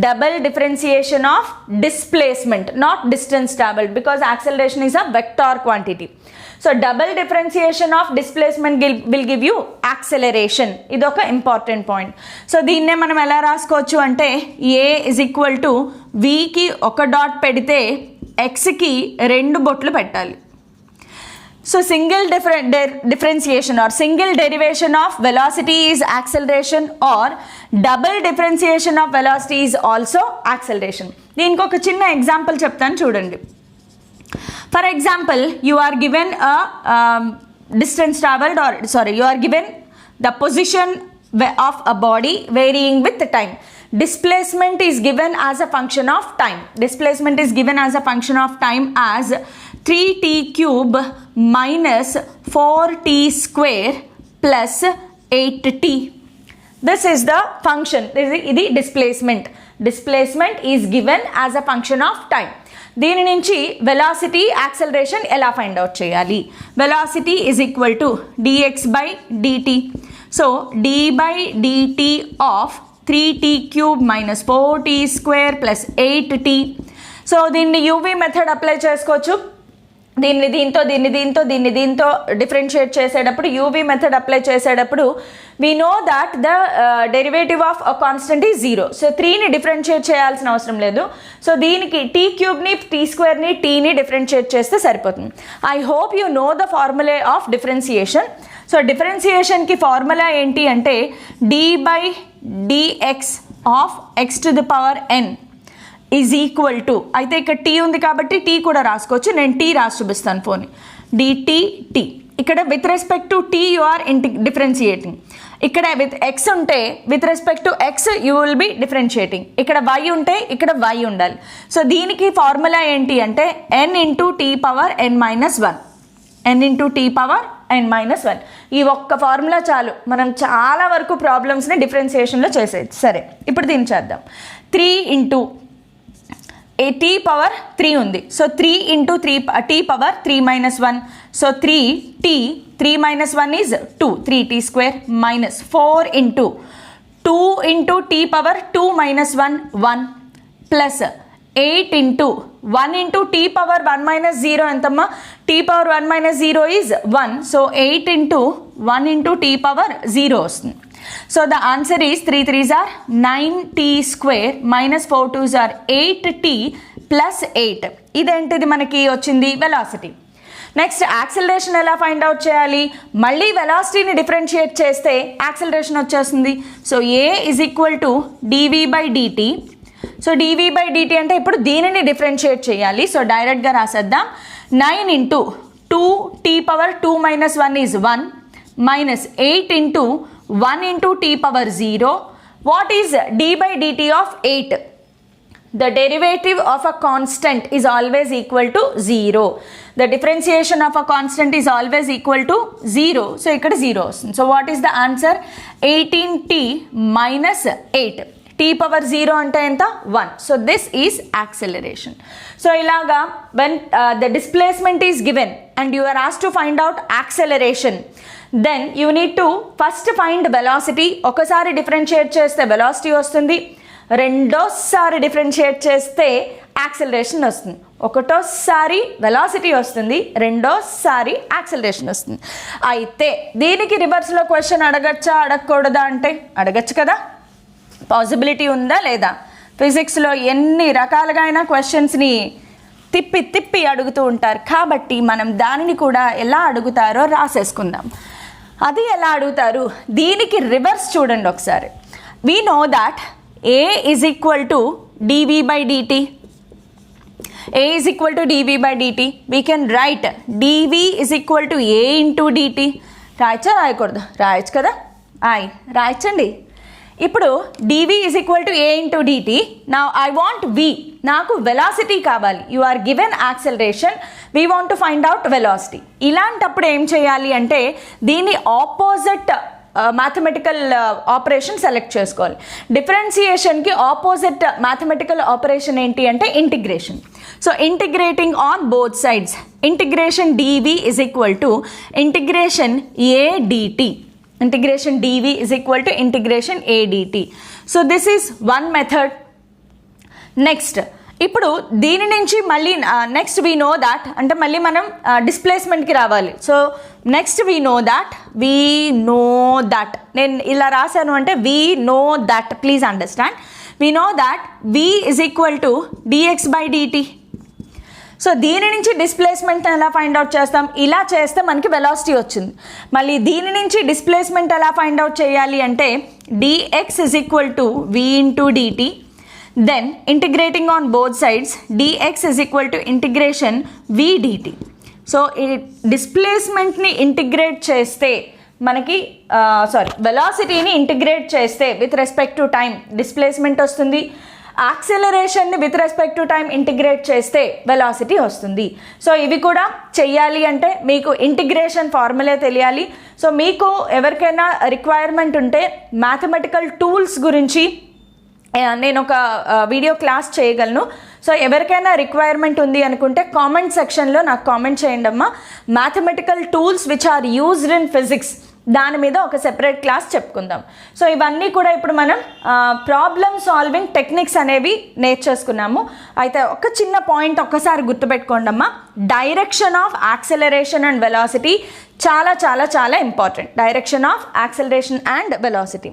Double differentiation of displacement, not distance traveled, because acceleration is a vector quantity. So double differentiation of displacement will give you acceleration. ఇది ఒక important point. So దీన్నే మనం ఎలా రాసుకోవచ్చు అంటే a is equal to vకి ఒక dot పెడితే xకి రెండు బొట్లు పెట్టాలి. So single differentiation or single derivation of velocity is acceleration, or double differentiation of velocity is also acceleration. దీనికి ఒక చిన్న ఎగ్జాంపుల్ చెప్తాను చూడండి. For example, you are given a distance traveled, or you are given the position of a body varying with the time. Displacement is given as a function of time. Displacement is given as a function of time as 3t cube minus 4t square plus 8t. This is the function. This is displacement. Displacement is given as a function of time. దీని నుంచి velocity acceleration ఎలా find out చేయాలి? Velocity is equal to dx by dt. So d by dt of 3t cube minus 4t square plus 8t. సో దీన్ని UV method apply చేసుకోవచ్చు. దీంతో differentiate చేసేటప్పుడు UV method apply చేసేటప్పుడు we know that the derivative of a constant is 0. So 3ని differentiate చేయాల్సిన అవసరం లేదు. సో దీనికి టీ క్యూబ్ని టీ స్క్వేర్ని టీని డిఫరెన్షియేట్ చేస్తే సరిపోతుంది. I hope you know the formula of differentiation. So డిఫరెన్సియేషన్కి ఫార్ములా ఏంటి అంటే d/dx of x⁴n is equal to, అయితే ఇక్కడ టీ ఉంది కాబట్టి టీ కూడా రాసుకోవచ్చు, నేను టీ రాసి చూపిస్తాను ఫోన్. dt ఇక్కడ with respect to t you are differentiating. ఇక్కడ విత్ ఎక్స్ ఉంటే with respect to x you will be differentiating. ఇక్కడ వై ఉంటే ఇక్కడ వై ఉండాలి. సో దీనికి ఫార్ములా ఏంటి అంటే n into t⁴n - 1, n into t⁴n - 1. ఈ ఒక్క ఫార్ములా చాలు మనం చాలా వరకు ప్రాబ్లమ్స్ని డిఫరెన్షియేషన్లో చేసేది. సరే, ఇప్పుడు దీన్ని చేద్దాం. 3 ఇంటూ t⁴3 ఉంది. So 3 into t⁴3 - 1. So 3t 3 - 1 is 2, 3t² minus 4 into 2 into t⁴2 - 1 1 plus 8 into 1 into t⁴1 - 0 ఎంతమ్మా? t⁴1 - 0 is 1. So 8 into 1 into t⁴0 వస్తుంది. So the answer is 3 3s are 9t² minus 4 2s are 8t plus 8. ఇదేంటిది మనకి వచ్చింది velocity. Next acceleration ఎలా find out చేయాలి? మళ్ళీ వెలాసిటీని differentiate చేస్తే acceleration వచ్చేస్తుంది. So a is equal to dv/dt. So dv/dt అంటే ఇప్పుడు దీనిని డిఫరెన్షియేట్ చేయాలి. సో డైరెక్ట్గా రాసేద్దాం. 9 into 2t⁴2 - 1 is 1 minus 8 into 1 into t⁴0. What is d/dt of 8? The derivative of a constant is always equal to 0. The differentiation of a constant is always equal to 0. So ikkada 0 vastundi. So what is the answer? 18t minus 8. t⁴0 ante enta 1. So this is acceleration. So ilaga when the displacement is given and you are asked to find out acceleration, then you need to first find velocity. ఒకసారి differentiate చేస్తే velocity వస్తుంది, రెండోసారి differentiate చేస్తే acceleration వస్తుంది. ఒకటోసారి velocity వస్తుంది, రెండోసారి acceleration వస్తుంది. అయితే దీనికి రివర్స్లో క్వశ్చన్ అడగచ్చా అడగకూడదా అంటే అడగచ్చు కదా. పాసిబిలిటీ ఉందా లేదా? ఫిజిక్స్లో ఎన్ని రకాలుగా అయినా క్వశ్చన్స్ని తిప్పి అడుగుతూ ఉంటారు. కాబట్టి మనం దానిని కూడా ఎలా అడుగుతారో రాసేసుకుందాం. అది ఎలా అడుగుతారు? దీనికి రివర్స్ చూడండి ఒకసారి. We know that a is equal to dv/dt. a is equal to dv/dt. We can write dv is equal to a into dt. రాయచ్చా రాయకూడదు? రాయచ్చు కదా. రాయచ్చండి. ఇప్పుడు dv is equal to a into dt. Now I want v. నాకు velocity కావాలి. You are given acceleration, we want to find out velocity. ఇలాంటప్పుడు ఏం చేయాలి అంటే దీన్ని ఆపోజిట్ మ్యాథమెటికల్ ఆపరేషన్ సెలెక్ట్ చేసుకోవాలి. డిఫరెన్సియేషన్కి ఆపోజిట్ మ్యాథమెటికల్ ఆపరేషన్ ఏంటి అంటే integration. So integrating on both sides, integration dv is equal to integration a dt. Integration dv is equal to integration a dt. So this is one method. Next, ఇప్పుడు దీని నుంచి మళ్ళీ next we know that అంటే మళ్ళీ మనం డిస్ప్లేస్మెంట్కి రావాలి. So next we know that నేను ఇలా రాశాను అంటే we know that, please understand. We know that v is equal to dx/dt. So దీని నుంచి డిస్ప్లేస్మెంట్ ఎలా ఫైండ్ అవుట్ చేస్తాం? ఇలా చేస్తే మనకి వెలాసిటీ వచ్చింది. మళ్ళీ దీని నుంచి డిస్ప్లేస్మెంట్ ఎలా ఫైండ్ అవుట్ చేయాలి అంటే dx is equal to v into dt. Then integrating on both sides, dx is equal to integration v dt. సో ఈ డిస్ప్లేస్మెంట్ని ఇంటిగ్రేట్ చేస్తే మనకి వెలాసిటీని ఇంటిగ్రేట్ చేస్తే with respect to time displacement వస్తుంది. యాక్సిలరేషన్ని with respect to time integrate చేస్తే వెలాసిటీ వస్తుంది. సో ఇవి కూడా చెయ్యాలి అంటే మీకు ఇంటిగ్రేషన్ ఫార్ములే తెలియాలి. సో మీకు ఎవరికైనా రిక్వైర్మెంట్ ఉంటే మ్యాథమెటికల్ టూల్స్ గురించి నేను ఒక వీడియో క్లాస్ చేయగలను. సో ఎవరికైనా రిక్వైర్మెంట్ ఉంది అనుకుంటే కామెంట్ సెక్షన్లో నాకు కామెంట్ చేయండి అమ్మా. Mathematical tools which are used in physics దాని మీద ఒక సెపరేట్ క్లాస్ చెప్పుకుందాం. సో ఇవన్నీ కూడా ఇప్పుడు మనం ప్రాబ్లమ్ సాల్వింగ్ టెక్నిక్స్ అనేవి నేర్చేసుకున్నాము. అయితే ఒక చిన్న పాయింట్ ఒక్కసారి గుర్తుపెట్టుకోండి అమ్మా, direction of acceleration and velocity చాలా చాలా చాలా important. Direction of acceleration and velocity.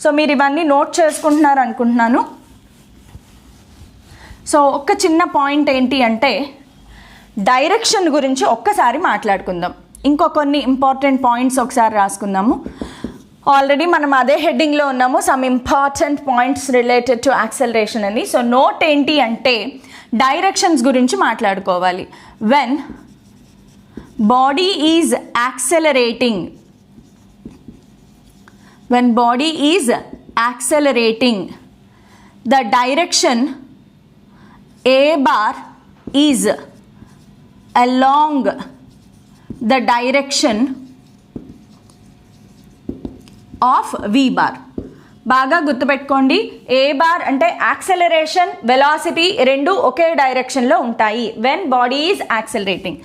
So మీరు ఇవన్నీ నోట్ చేసుకుంటున్నారు అనుకుంటున్నాను. సో ఒక చిన్న పాయింట్ ఏంటి అంటే డైరెక్షన్ గురించి ఒక్కసారి మాట్లాడుకుందాం. ఇంకో కొన్ని ఇంపార్టెంట్ పాయింట్స్ ఒకసారి రాసుకుందాము. ఆల్రెడీ మనం అదే హెడ్డింగ్లో ఉన్నాము, some important points related to acceleration అని. సో నోట్ ఏంటి అంటే డైరెక్షన్స్ గురించి మాట్లాడుకోవాలి. When body is accelerating, when body is accelerating, the direction a bar is along the direction of v bar. బాగా గుర్తుపెట్టుకోండి, ఏ బార్ అంటే యాక్సెలరేషన్ వెలాసిటీ రెండు ఒకే డైరెక్షన్లో ఉంటాయి when body is accelerating.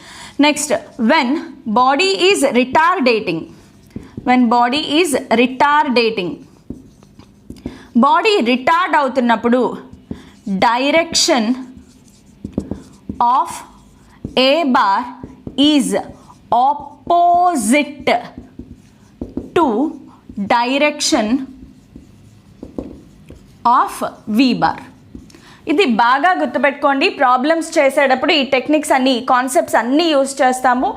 Next when body is retarding, when body is retarding, body retard అవుతున్నప్పుడు direction of a bar is opposite to direction of v bar. ఇది బాగా గుర్తుపెట్టుకోండి, ప్రాబ్లమ్స్ చేసేటప్పుడు ఈ టెక్నిక్స్ అన్ని కాన్సెప్ట్స్ అన్నీ యూజ్ చేస్తాము.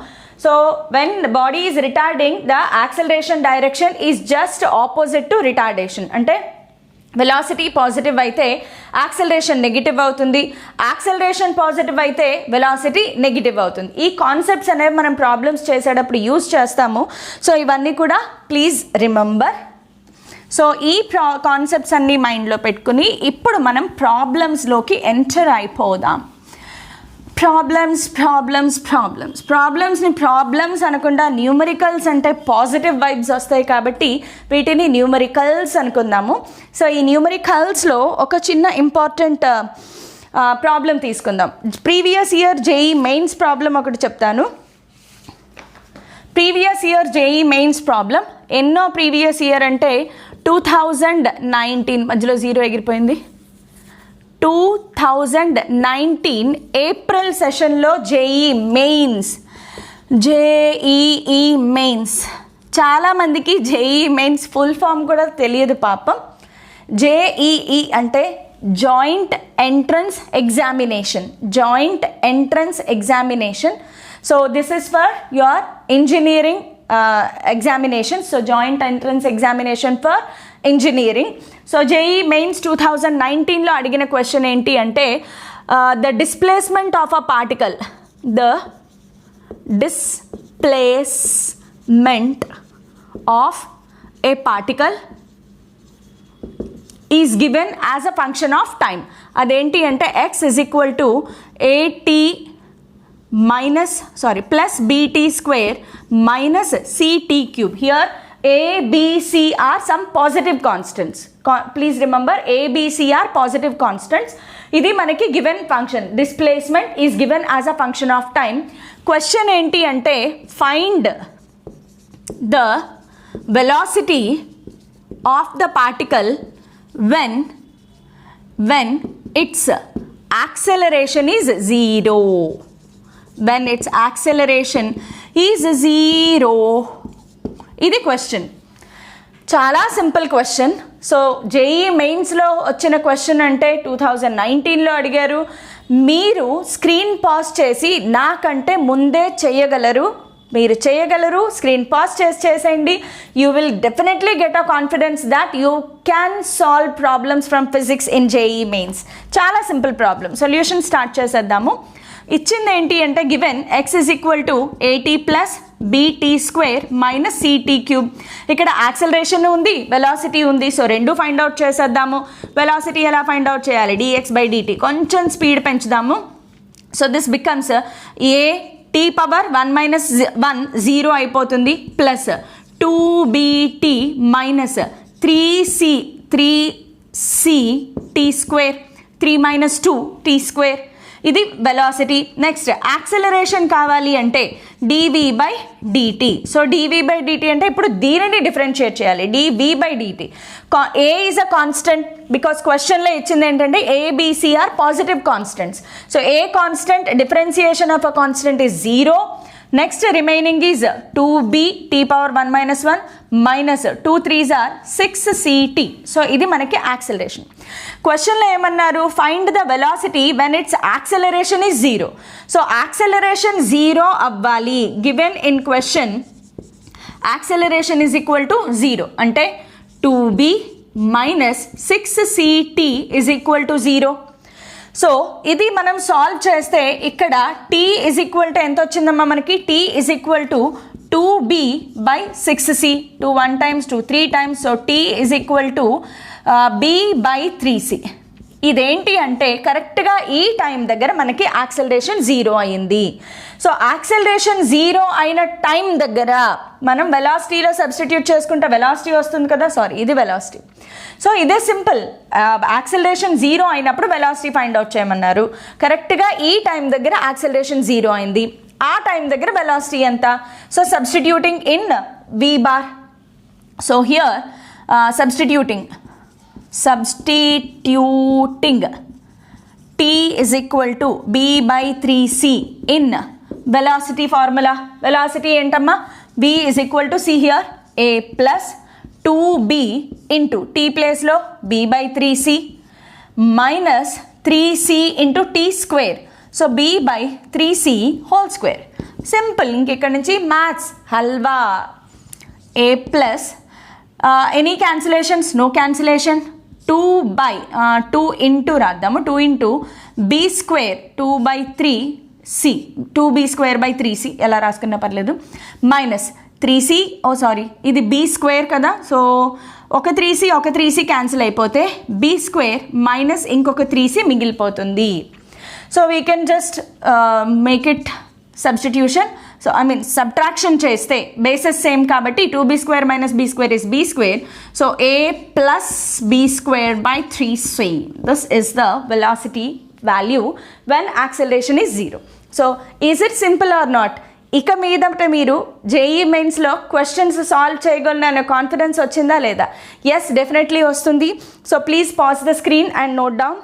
So when body is retarding, the acceleration direction is just opposite to retardation. అంటే వెలాసిటీ పాజిటివ్ అయితే యాక్సెలరేషన్ నెగిటివ్ అవుతుంది, యాక్సెలరేషన్ పాజిటివ్ అయితే వెలాసిటీ నెగిటివ్ అవుతుంది. ఈ కాన్సెప్ట్స్ అనేవి మనం ప్రాబ్లమ్స్ చేసేటప్పుడు యూజ్ చేస్తాము. సో ఇవన్నీ కూడా ప్లీజ్ రిమెంబర్. సో ఈ కాన్సెప్ట్స్ అన్నీ మైండ్లో పెట్టుకుని ఇప్పుడు మనం ప్రాబ్లమ్స్లోకి ఎంటర్ అయిపోదాం. ప్రాబ్లమ్స్ని ప్రాబ్లమ్స్ అనకుండా న్యూమరికల్స్ అంటే పాజిటివ్ వైబ్స్ వస్తాయి కాబట్టి వీటిని న్యూమరికల్స్ అనుకుందాము. సో ఈ న్యూమరికల్స్లో ఒక చిన్న ఇంపార్టెంట్ ప్రాబ్లం తీసుకుందాం. Previous year JEE mains problem ఒకటి చెప్తాను. Previous year JEE mains problem ఎన్నో ప్రీవియస్ ఇయర్ అంటే 2019, మధ్యలో జీరో ఎగిరిపోయింది, 2019 ఏప్రిల్ సెషన్లో జేఈ మెయిన్స్ చాలామందికి జేఈ మెయిన్స్ ఫుల్ ఫామ్ కూడా తెలియదు పాపం. జేఈఈ అంటే joint entrance examination. So this is for your engineering examination. So joint entrance examination for engineering. So JEE mains 2019లో అడిగిన క్వశ్చన్ ఏంటి అంటే the displacement of a particle is given as a function of time. అదేంటి అంటే x is equal to plus bt square minus ct cube. Here a, b, c are some positive constants. Please remember a, b, c are positive constants. ఇది మనకి given function. Displacement is given as a function of time. Question ఏంటి అంటే find the velocity of the particle when its acceleration is 0. When its acceleration is 0. ఇది question, చాలా simple question. So JEE మెయిన్స్లో వచ్చిన question అంటే 2019లో అడిగారు. మీరు screen pause చేసి నాకంటే ముందే మీరు చేయగలరు. స్క్రీన్ పాజ్ చేసేయండి. You will definitely get a confidence that you can solve problems from physics in JEE Mains. చాలా సింపుల్ ప్రాబ్లమ్. సొల్యూషన్ స్టార్ట్ చేసేద్దాము. ఇచ్చింది ఏంటి అంటే given x is equal to at plus bt square minus ct cube. ఇక్కడ acceleration ఉంది, velocity ఉంది. So రెండు find out చేసేద్దాము. వెలాసిటీ ఎలా ఫైండ్ అవుట్ చేయాలి? dx by dt. కొంచెం స్పీడ్ పెంచుదాము. So this becomes a t power 1 minus 1 0 అయిపోతుంది, plus 2bt minus 3c t square 3 minus 2 t square. ఇది వెలాసిటీ. నెక్స్ట్ యాక్సలరేషన్ కావాలి అంటే dv/dt. సో dv/dt అంటే ఇప్పుడు దీనిని డిఫరెన్షియేట్ చేయాలి. dv/dt. a is a constant because క్వశ్చన్లో ఇచ్చింది ఏంటంటే ABC are positive constants. So a constant differentiation of a constant is 0. Next remaining is 2b t⁻1 - 1 minus 2 3s are 6ct. So ఇది మనకి acceleration. క్వశ్చన్లో ఏమన్నారు, find the velocity when its acceleration is 0. So acceleration 0 అవ్వాలి. Given in question acceleration is equal to 0 అంటే 2b minus 6ct is equal to 0. So ఇది మనం solve చేస్తే ఇక్కడ t ఈజ్ ఈక్వల్ టు ఎంత వచ్చిందమ్మా మనకి, t is equal to 2b/6c. 2 1 times 2 3 times. So t is equal to b/3c. ఇదేంటి అంటే కరెక్ట్గా ఈ టైం దగ్గర మనకి యాక్సలరేషన్ 0 అయింది. సో యాక్సలరేషన్ 0 అయిన టైం దగ్గర మనం వెలాసిటీలో సబ్స్టిట్యూట్ చేసుకుంటే వెలాసిటీ వస్తుంది కదా, సారీ ఇది వెలాసిటీ. సో ఇదే సింపుల్, యాక్సలరేషన్ 0 అయినప్పుడు వెలాసిటీ ఫైండ్ అవుట్ చేయమన్నారు. కరెక్ట్గా ఈ టైం దగ్గర యాక్సలరేషన్ 0 అయింది. ఆ టైం దగ్గర వెలాసిటీ ఎంత? So substituting in v bar. So here substituting t is equal to b/3c in velocity formula. Velocity ఏంటమ్మా, v is equal to c here a plus 2b into t place లో b/3c minus 3c into t square. So b/3c whole square. Simple, ఇంకెక్కడ నుంచి maths halwa. a plus any cancellations, no cancellation. 2 into రాద్దాము, 2 into b square 2/3c, 2b²/3c ఎలా రాసుకున్నా పర్లేదు, minus 3c, sorry ఇది b square కదా. So ఒక 3c క్యాన్సిల్ అయిపోతే b స్క్వేర్ మైనస్ ఇంకొక 3c మిగిలిపోతుంది. So we can just make it substitution. So I mean subtraction చేస్తే బేసెస్ సేమ్ కాబట్టి 2b² - b² is b². So a plus b²/3c. This is the velocity value when acceleration is 0. So is it simple or not? ఇక మీదట మీరు JEE మెయిన్స్లో questions solve చేయగలను అనే confidence వచ్చిందా లేదా? ఎస్, డెఫినెట్లీ వస్తుంది. So please pause the screen and note down.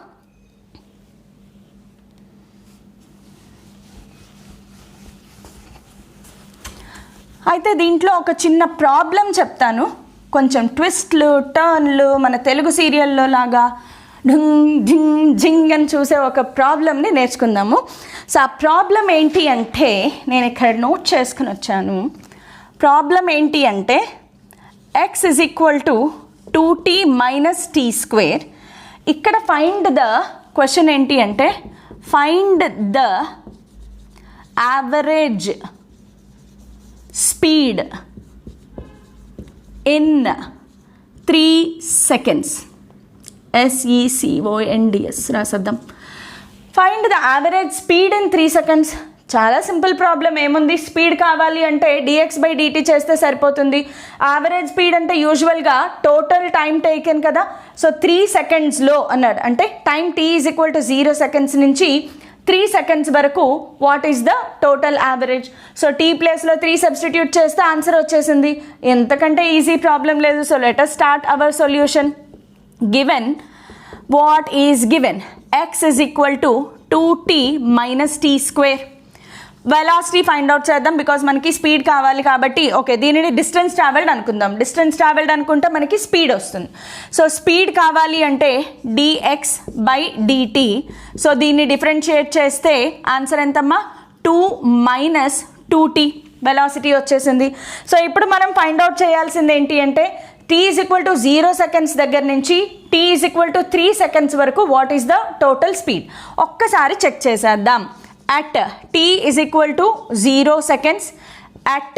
అయితే దీంట్లో ఒక చిన్న ప్రాబ్లం చెప్తాను, కొంచెం ట్విస్ట్లు టర్న్లు మన తెలుగు సీరియల్లో లాగా ఢింగ్ ఢింగ్ జింగ్ అని చూసే ఒక ప్రాబ్లమ్ని నేర్చుకుందాము. సో ఆ ప్రాబ్లం ఏంటి అంటే నేను ఇక్కడ నోట్ చేసుకుని వచ్చాను. ప్రాబ్లం ఏంటి అంటే x is equal to 2t minus t square. ఇక్కడ ఫైండ్ ద క్వశ్చన్ ఏంటి అంటే find the average speed in 3 seconds. SECONDS రాసేద్దాం. Find the average speed in 3 seconds. చాలా సింపుల్ ప్రాబ్లం. ఏముంది, స్పీడ్ కావాలి అంటే dx/dt చేస్తే సరిపోతుంది. యావరేజ్ స్పీడ్ అంటే యూజువల్గా టోటల్ టైం టేకెన్ కదా. సో 3 secondsలో అన్నాడు అంటే time t is equal to 0 seconds నుంచి 3 seconds వరకు what is the total average. So T ప్లేస్లో 3 సబ్స్టిట్యూట్ చేస్తే ఆన్సర్ వచ్చేసింది. ఎంతకంటే ఈజీ ప్రాబ్లం లేదు. So let us start our solution. Given what is given, x is equal to 2t minus t square. Velocity find out చేద్దాం because మనకి speed కావాలి కాబట్టి. Okay, దీనిని డిస్టెన్స్ ట్రావెల్డ్ అనుకుందాం. డిస్టెన్స్ ట్రావెల్డ్ అనుకుంటే మనకి స్పీడ్ వస్తుంది. సో స్పీడ్ కావాలి అంటే dx/dt. సో దీన్ని డిఫరెన్షియేట్ చేస్తే ఆన్సర్ ఎంతమ్మా, 2 minus 2t వెలాసిటీ వచ్చేసింది. సో ఇప్పుడు మనం ఫైండ్ అవుట్ చేయాల్సింది ఏంటి అంటే t is equal to 0 seconds దగ్గర నుంచి t is equal to 3 seconds వరకు what is the total speed. ఒక్కసారి చెక్ చేసేద్దాం. at t is equal to 0 seconds, at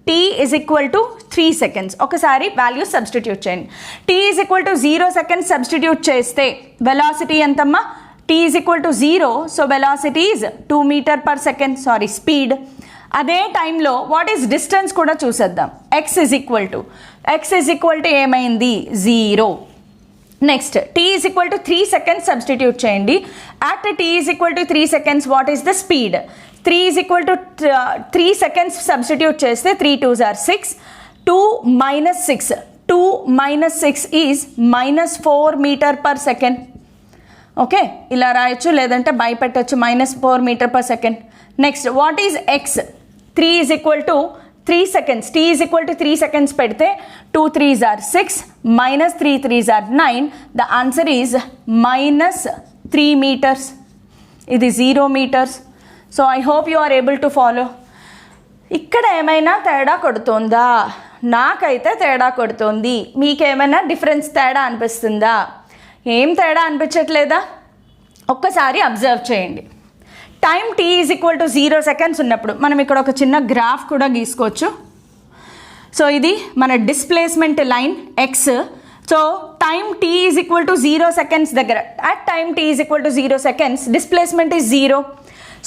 t is equal to 3 seconds. ఒకసారి వాల్యూ సబ్స్టిట్యూట్ చేయండి. t is equal to 0 seconds substitute చేస్తే velocity ఎంతమ్మా, t is equal to 0. So velocity is 2 meter/second, sorry speed. అదే టైంలో what is distance కూడా చూసేద్దాం. x is equal to ఏమైంది 0. Next t is equal to 3 seconds substitute చేయండి. At t is equal to 3 seconds what is the speed? 3 is equal to 3 seconds substitute చేస్తే 3 2s are 6, 2 minus 6, 2 minus 6 is -4 metre per second. Okay, ఇలా రాయొచ్చు, లేదంటే భయపెట్టచ్చు, -4 metre per second. Next what is x? 3 is equal to 3 seconds, t is equal to 3 seconds పెడితే 2 3s are 6, -3 3s are 9. The answer is -3 metres. ఇది 0 metres. So I hope you are able to follow. ఇక్కడ ఏమైనా తేడా కొడుతుందా? నాకైతే తేడా కొడుతుంది. మీకేమైనా డిఫరెన్స్ తేడా అనిపిస్తుందా? ఏం తేడా అనిపించట్లేదా? ఒక్కసారి అబ్జర్వ్ చేయండి. Time t is equal to 0 seconds ఉన్నప్పుడు మనం ఇక్కడ ఒక చిన్న గ్రాఫ్ కూడా గీసుకోవచ్చు. సో ఇది మన displacement line x. So time t is equal to 0 seconds దగ్గర, at time t is equal to 0 seconds displacement is 0.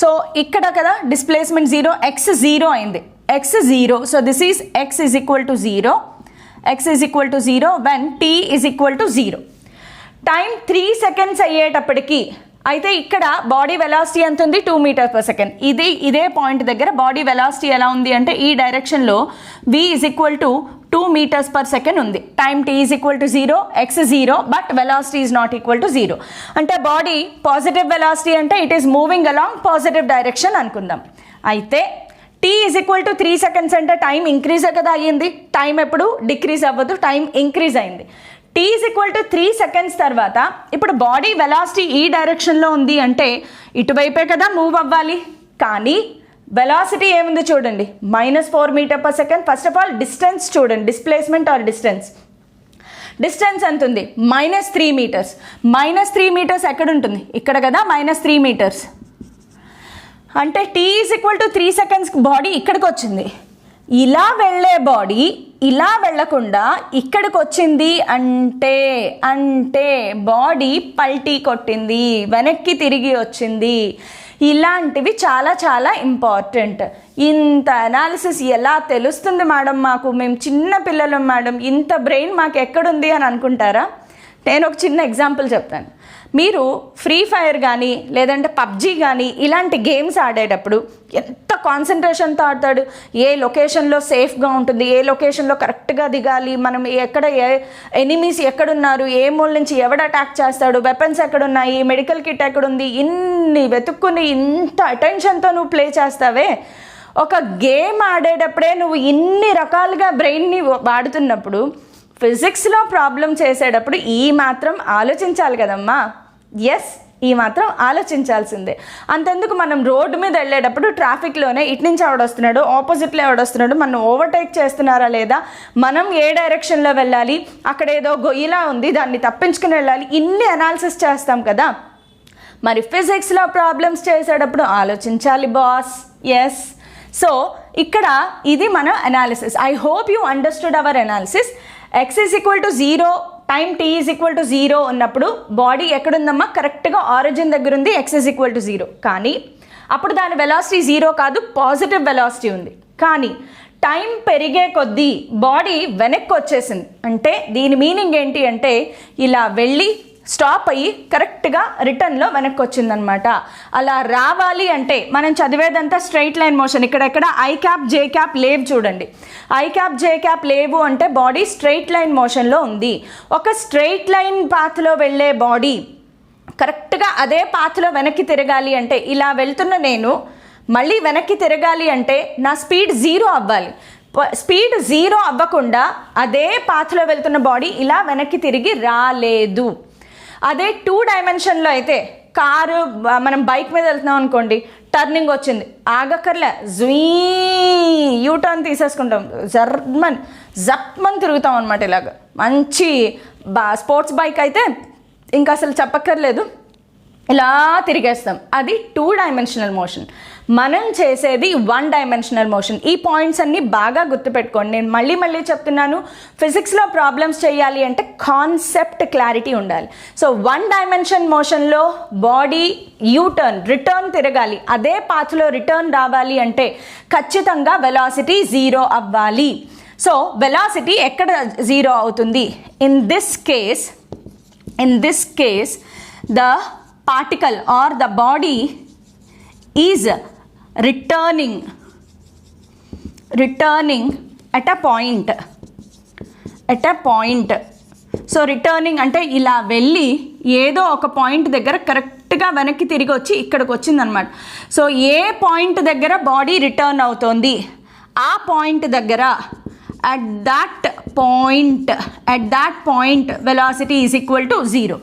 So ఇక్కడ కదా డిస్ప్లేస్మెంట్ 0, x 0 అయింది, x 0. So this is x is equal to 0, x is equal to 0 when t is equal to 0. Time 3 seconds అయ్యేటప్పటికి అయితే ఇక్కడ body velocity ఎంత ఉంది? 2 metre per second. ఇదే point దగ్గర బాడీ వెలాసిటీ ఎలా ఉంది అంటే ఈ డైరెక్షన్లో v is equal to 2 metres per second ఉంది. Time t is equal to 0, x 0, but velocity is not equal to 0. అంటే బాడీ పాజిటివ్ వెలాసిటీ అంటే it is moving along positive direction అనుకుందాం. అయితే t ఈజ్ ఈక్వల్ టు 3 సెకండ్స్ అంటే time increase కదా అయ్యింది. Time ఎప్పుడు డిక్రీజ్ అవ్వదు, టైం ఇంక్రీజ్ అయింది. t is equal to 3 seconds తర్వాత ఇప్పుడు బాడీ వెలాసిటీ ఈ డైరెక్షన్లో ఉంది అంటే ఇటువైపే కదా మూవ్ అవ్వాలి. కానీ వెలాసిటీ ఏముంది చూడండి, -4 metre per second. First of all distance చూడండి, డిస్ప్లేస్మెంట్ ఆర్ డిస్టెన్స్ ఎంత ఉంది? -3 మీటర్స్. -3 మీటర్స్ ఎక్కడ ఉంటుంది? ఇక్కడ కదా -3 మీటర్స్. అంటే t is equal to 3 seconds body ఇక్కడికి వచ్చింది. ఇలా వెళ్ళే బాడీ ఇలా వెళ్ళకుండా ఇక్కడికి వచ్చింది అంటే బాడీ పల్టీ కొట్టింది, వెనక్కి తిరిగి వచ్చింది. ఇలాంటివి చాలా చాలా ఇంపార్టెంట్. ఇంత అనాలిసిస్ ఎలా తెలుస్తుంది మేడం మాకు? మేము చిన్న పిల్లలం మేడం, ఇంత బ్రెయిన్ మాకు ఎక్కడుంది అని అనుకుంటారా? నేను ఒక చిన్న ఎగ్జాంపుల్ చెప్తాను. మీరు ఫ్రీ ఫైర్ కానీ లేదంటే పబ్జీ కానీ ఇలాంటి గేమ్స్ ఆడేటప్పుడు ఎంత కాన్సన్ట్రేషన్తో ఆడతాడు. ఏ లొకేషన్లో సేఫ్గా ఉంటుంది, ఏ లొకేషన్లో కరెక్ట్గా దిగాలి, మనం ఎక్కడ ఎనిమీస్ ఎక్కడున్నారు, ఏ మూల నుంచి ఎవడు అటాక్ చేస్తాడు, వెపన్స్ ఎక్కడున్నాయి, మెడికల్ కిట్ ఎక్కడుంది, ఇన్ని వెతుక్కుని ఇంత అటెన్షన్తో నువ్వు ప్లే చేస్తావే. ఒక గేమ్ ఆడేటప్పుడే నువ్వు ఇన్ని రకాలుగా బ్రెయిన్ని వాడుతున్నప్పుడు ఫిజిక్స్లో ప్రాబ్లం చేసేటప్పుడు ఈ మాత్రం ఆలోచించాలి కదమ్మా. ఎస్, ఈ మాత్రం ఆలోచించాల్సిందే. అంతెందుకు మనం రోడ్డు మీద వెళ్ళేటప్పుడు ట్రాఫిక్లోనే ఇటు నుంచి ఎవడొస్తున్నాడు, ఆపోజిట్లో ఎవడొస్తున్నాడు, మనం ఓవర్టేక్ చేస్తున్నారా లేదా, మనం ఏ డైరెక్షన్లో వెళ్ళాలి, అక్కడ ఏదో గొయ్యిలా ఉంది దాన్ని తప్పించుకుని వెళ్ళాలి, ఇన్ని అనాలిసిస్ చేస్తాం కదా. మరి ఫిజిక్స్లో ప్రాబ్లమ్స్ చేసేటప్పుడు ఆలోచించాలి బాస్. ఎస్, సో ఇక్కడ ఇది మన analysis. I hope you understood hour analysis. x is equal to 0, time t is equal to 0 ఉన్నప్పుడు బాడీ ఎక్కడుందమ్మా? కరెక్ట్గా ఆరిజిన్ దగ్గర ఉంది, x ఈజ్ ఈక్వల్ టు 0. కానీ అప్పుడు దాని వెలాసిటీ 0 కాదు, పాజిటివ్ వెలాసిటీ ఉంది. కానీ టైం పెరిగే కొద్దీ బాడీ వెనక్కి వచ్చేసింది. అంటే దీని మీనింగ్ ఏంటి అంటే ఇలా వెళ్ళి స్టాప్ అయ్యి కరెక్ట్గా రిటర్న్లో వెనక్కి వచ్చిందనమాట. అలా రావాలి అంటే మనం చదివేదంతా స్ట్రైట్ లైన్ మోషన్. ఇక్కడెక్కడ ఐ క్యాప్ జే క్యాప్ లేవు చూడండి. ఐ క్యాప్ జే క్యాప్ లేవు అంటే బాడీ స్ట్రైట్ లైన్ మోషన్లో ఉంది. ఒక స్ట్రైట్ లైన్ పాత్లో వెళ్ళే బాడీ కరెక్ట్గా అదే పాత్లో వెనక్కి తిరగాలి అంటే ఇలా వెళ్తున్న నేను మళ్ళీ వెనక్కి తిరగాలి అంటే నా స్పీడ్ 0 అవ్వాలి. స్పీడ్ 0 అవ్వకుండా అదే పాత్లో వెళ్తున్న బాడీ ఇలా వెనక్కి తిరిగి రాలేదు. అదే 2 డైమెన్షన్లో అయితే కారు మనం బైక్ మీద వెళ్తున్నాం అనుకోండి, టర్నింగ్ వచ్చింది, ఆగక్కర్లే, జీ యూటర్న్ తీసేసుకుంటాం, జప్మన్ తిరుగుతాం అనమాట. ఇలాగ మంచి స్పోర్ట్స్ బైక్ అయితే ఇంకా అసలు చెప్పక్కర్లేదు, ఇలా తిరిగేస్తాం. అది 2 డైమెన్షనల్ మోషన్. మనం చేసేది 1 డైమెన్షనల్ మోషన్. ఈ పాయింట్స్ అన్నీ బాగా గుర్తుపెట్టుకోండి. నేను మళ్ళీ చెప్తున్నాను, ఫిజిక్స్లో ప్రాబ్లమ్స్ చేయాలి అంటే కాన్సెప్ట్ క్లారిటీ ఉండాలి. సో 1 డైమెన్షన్ మోషన్లో బాడీ యూటర్న్ రిటర్న్ తిరగాలి, అదే పాత్లో రిటర్న్ రావాలి అంటే ఖచ్చితంగా వెలాసిటీ 0 అవ్వాలి. సో వెలాసిటీ ఎక్కడ 0 అవుతుంది? In this case in this case the particle or the body is returning at a point. So returning అంటే ఇలా వెళ్ళి ఏదో ఒక పాయింట్ దగ్గర కరెక్ట్గా వెనక్కి తిరిగి వచ్చి ఇక్కడికి వచ్చిందనమాట. సో ఏ పాయింట్ దగ్గర బాడీ రిటర్న్ అవుతోంది ఆ పాయింట్ దగ్గర at that point velocity is equal to 0.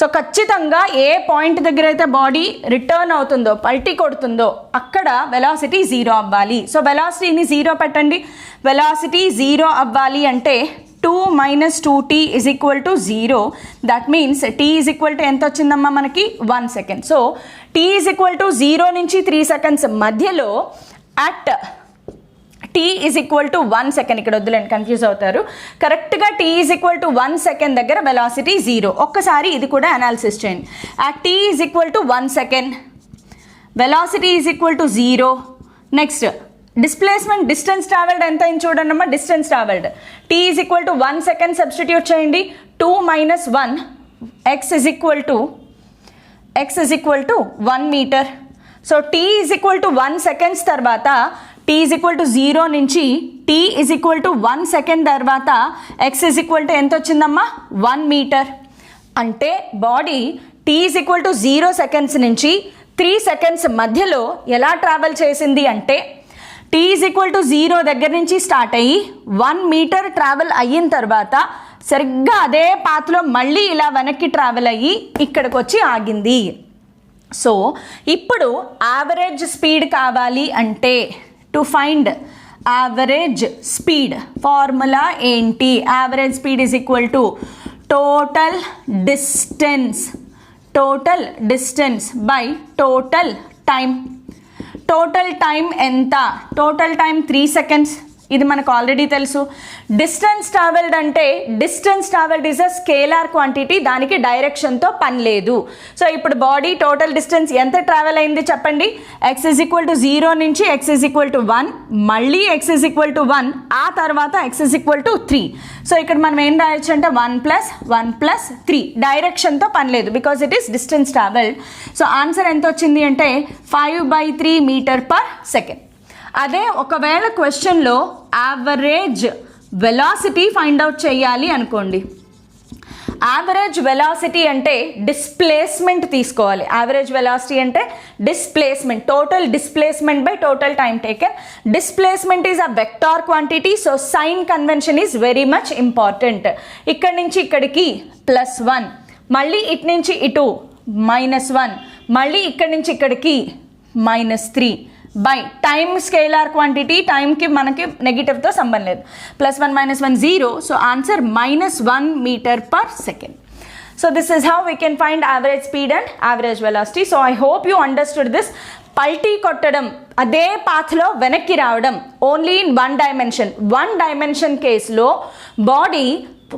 So ఖచ్చితంగా ఏ పాయింట్ దగ్గర అయితే బాడీ రిటర్న్ అవుతుందో పల్టీ కొడుతుందో అక్కడ వెలాసిటీ 0 అవ్వాలి. సో వెలాసిటీని 0 పెట్టండి. వెలాసిటీ 0 అవ్వాలి అంటే 2 - 2t is equal to 0. That means t is equal to ఎంత వచ్చిందమ్మా మనకి 1 second. So t is equal to 0 నుంచి 3 సెకండ్స్ మధ్యలో at t is equal to 1 second, ఇక్కడ వద్దులేండి కన్ఫ్యూజ్ అవుతారు, కరెక్ట్గా t is equal to 1 second దగ్గర వెలాసిటీ 0. ఒక్కసారి ఇది కూడా అనాలిసిస్ చేయండి. At t is equal to 1 second velocity is equal to 0. Next displacement distance travelled ఎంత అయింది చూడండి అమ్మా. Distance travelled t is equal to 1 second substitute చేయండి. 2 - 1 x is equal to 1 metre. So t is equal to 1 seconds తర్వాత t is equal to 0 నుంచి t is equal to 1 second తర్వాత x is equal to ఎంత వచ్చిందమ్మా 1 metre. అంటే body t is equal to 0 seconds నుంచి 3 seconds మధ్యలో ఎలా travel చేసింది అంటే t is equal to 0 దగ్గర నుంచి స్టార్ట్ అయ్యి 1 మీటర్ ట్రావెల్ అయిన తర్వాత సరిగ్గా అదే పాత్లో మళ్ళీ ఇలా వెనక్కి ట్రావెల్ అయ్యి ఇక్కడికి వచ్చి ఆగింది. సో ఇప్పుడు యావరేజ్ స్పీడ్ కావాలి అంటే to find average speed formula ఏంటి? Average speed is equal to total distance by total time. Total time ఎంత? Total time 3 seconds. ఇది మనకు ఆల్రెడీ తెలుసు. డిస్టెన్స్ ట్రావెల్డ్ అంటే distance travelled is a scalar quantity, దానికి డైరెక్షన్తో పని లేదు. సో ఇప్పుడు బాడీ టోటల్ డిస్టెన్స్ ఎంత ట్రావెల్ అయింది చెప్పండి. x is equal to 0 నుంచి x is equal to 1, మళ్ళీ x is equal to 1, ఆ తర్వాత x is equal to 3. So ఇక్కడ మనం ఏం రాయొచ్చు అంటే 1 + 1 + 3, డైరెక్షన్తో పని లేదు because it is distance travelled. So answer ఎంత వచ్చింది అంటే 5/3 మీటర్ పర్ సెకండ్. అదే ఒకవేళ క్వశ్చన్లో యావరేజ్ వెలాసిటీ ఫైండ్ అవుట్ చేయాలి అనుకోండి. యావరేజ్ వెలాసిటీ అంటే డిస్ప్లేస్మెంట్ తీసుకోవాలి. యావరేజ్ వెలాసిటీ అంటే displacement, total displacement by total time taken. Displacement is a vector quantity, so sign convention is very much important. ఇక్కడి నుంచి ఇక్కడికి +1, మళ్ళీ ఇటు నుంచి ఇటు -1, మళ్ళీ ఇక్కడి నుంచి ఇక్కడికి -3 బై టైమ్ స్కేలార్ క్వాంటిటీ, టైంకి మనకి నెగిటివ్తో సంబంధం లేదు. +1 - 1 0. So answer -1 metre per second. So this is how we can find average speed and average velocity. So I hope you understood this. పల్టీ కొట్టడం, అదే పాత్లో వెనక్కి రావడం ఓన్లీ ఇన్ 1 డైమెన్షన్. 1 డైమెన్షన్ కేసులో బాడీ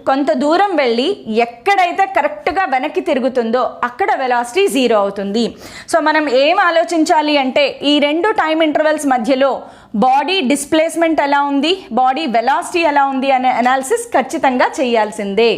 కొంత దూరం వెళ్ళి ఎక్కడైతే కరెక్ట్గా వెనక్కి తిరుగుతుందో అక్కడ వెలాసిటీ 0 అవుతుంది. సో మనం ఏం ఆలోచించాలి అంటే ఈ 2 టైం ఇంటర్వెల్స్ మధ్యలో బాడీ డిస్ప్లేస్మెంట్ ఎలా ఉంది, బాడీ వెలాసిటీ ఎలా ఉంది అనే అనాలిసిస్ ఖచ్చితంగా చేయాల్సిందే.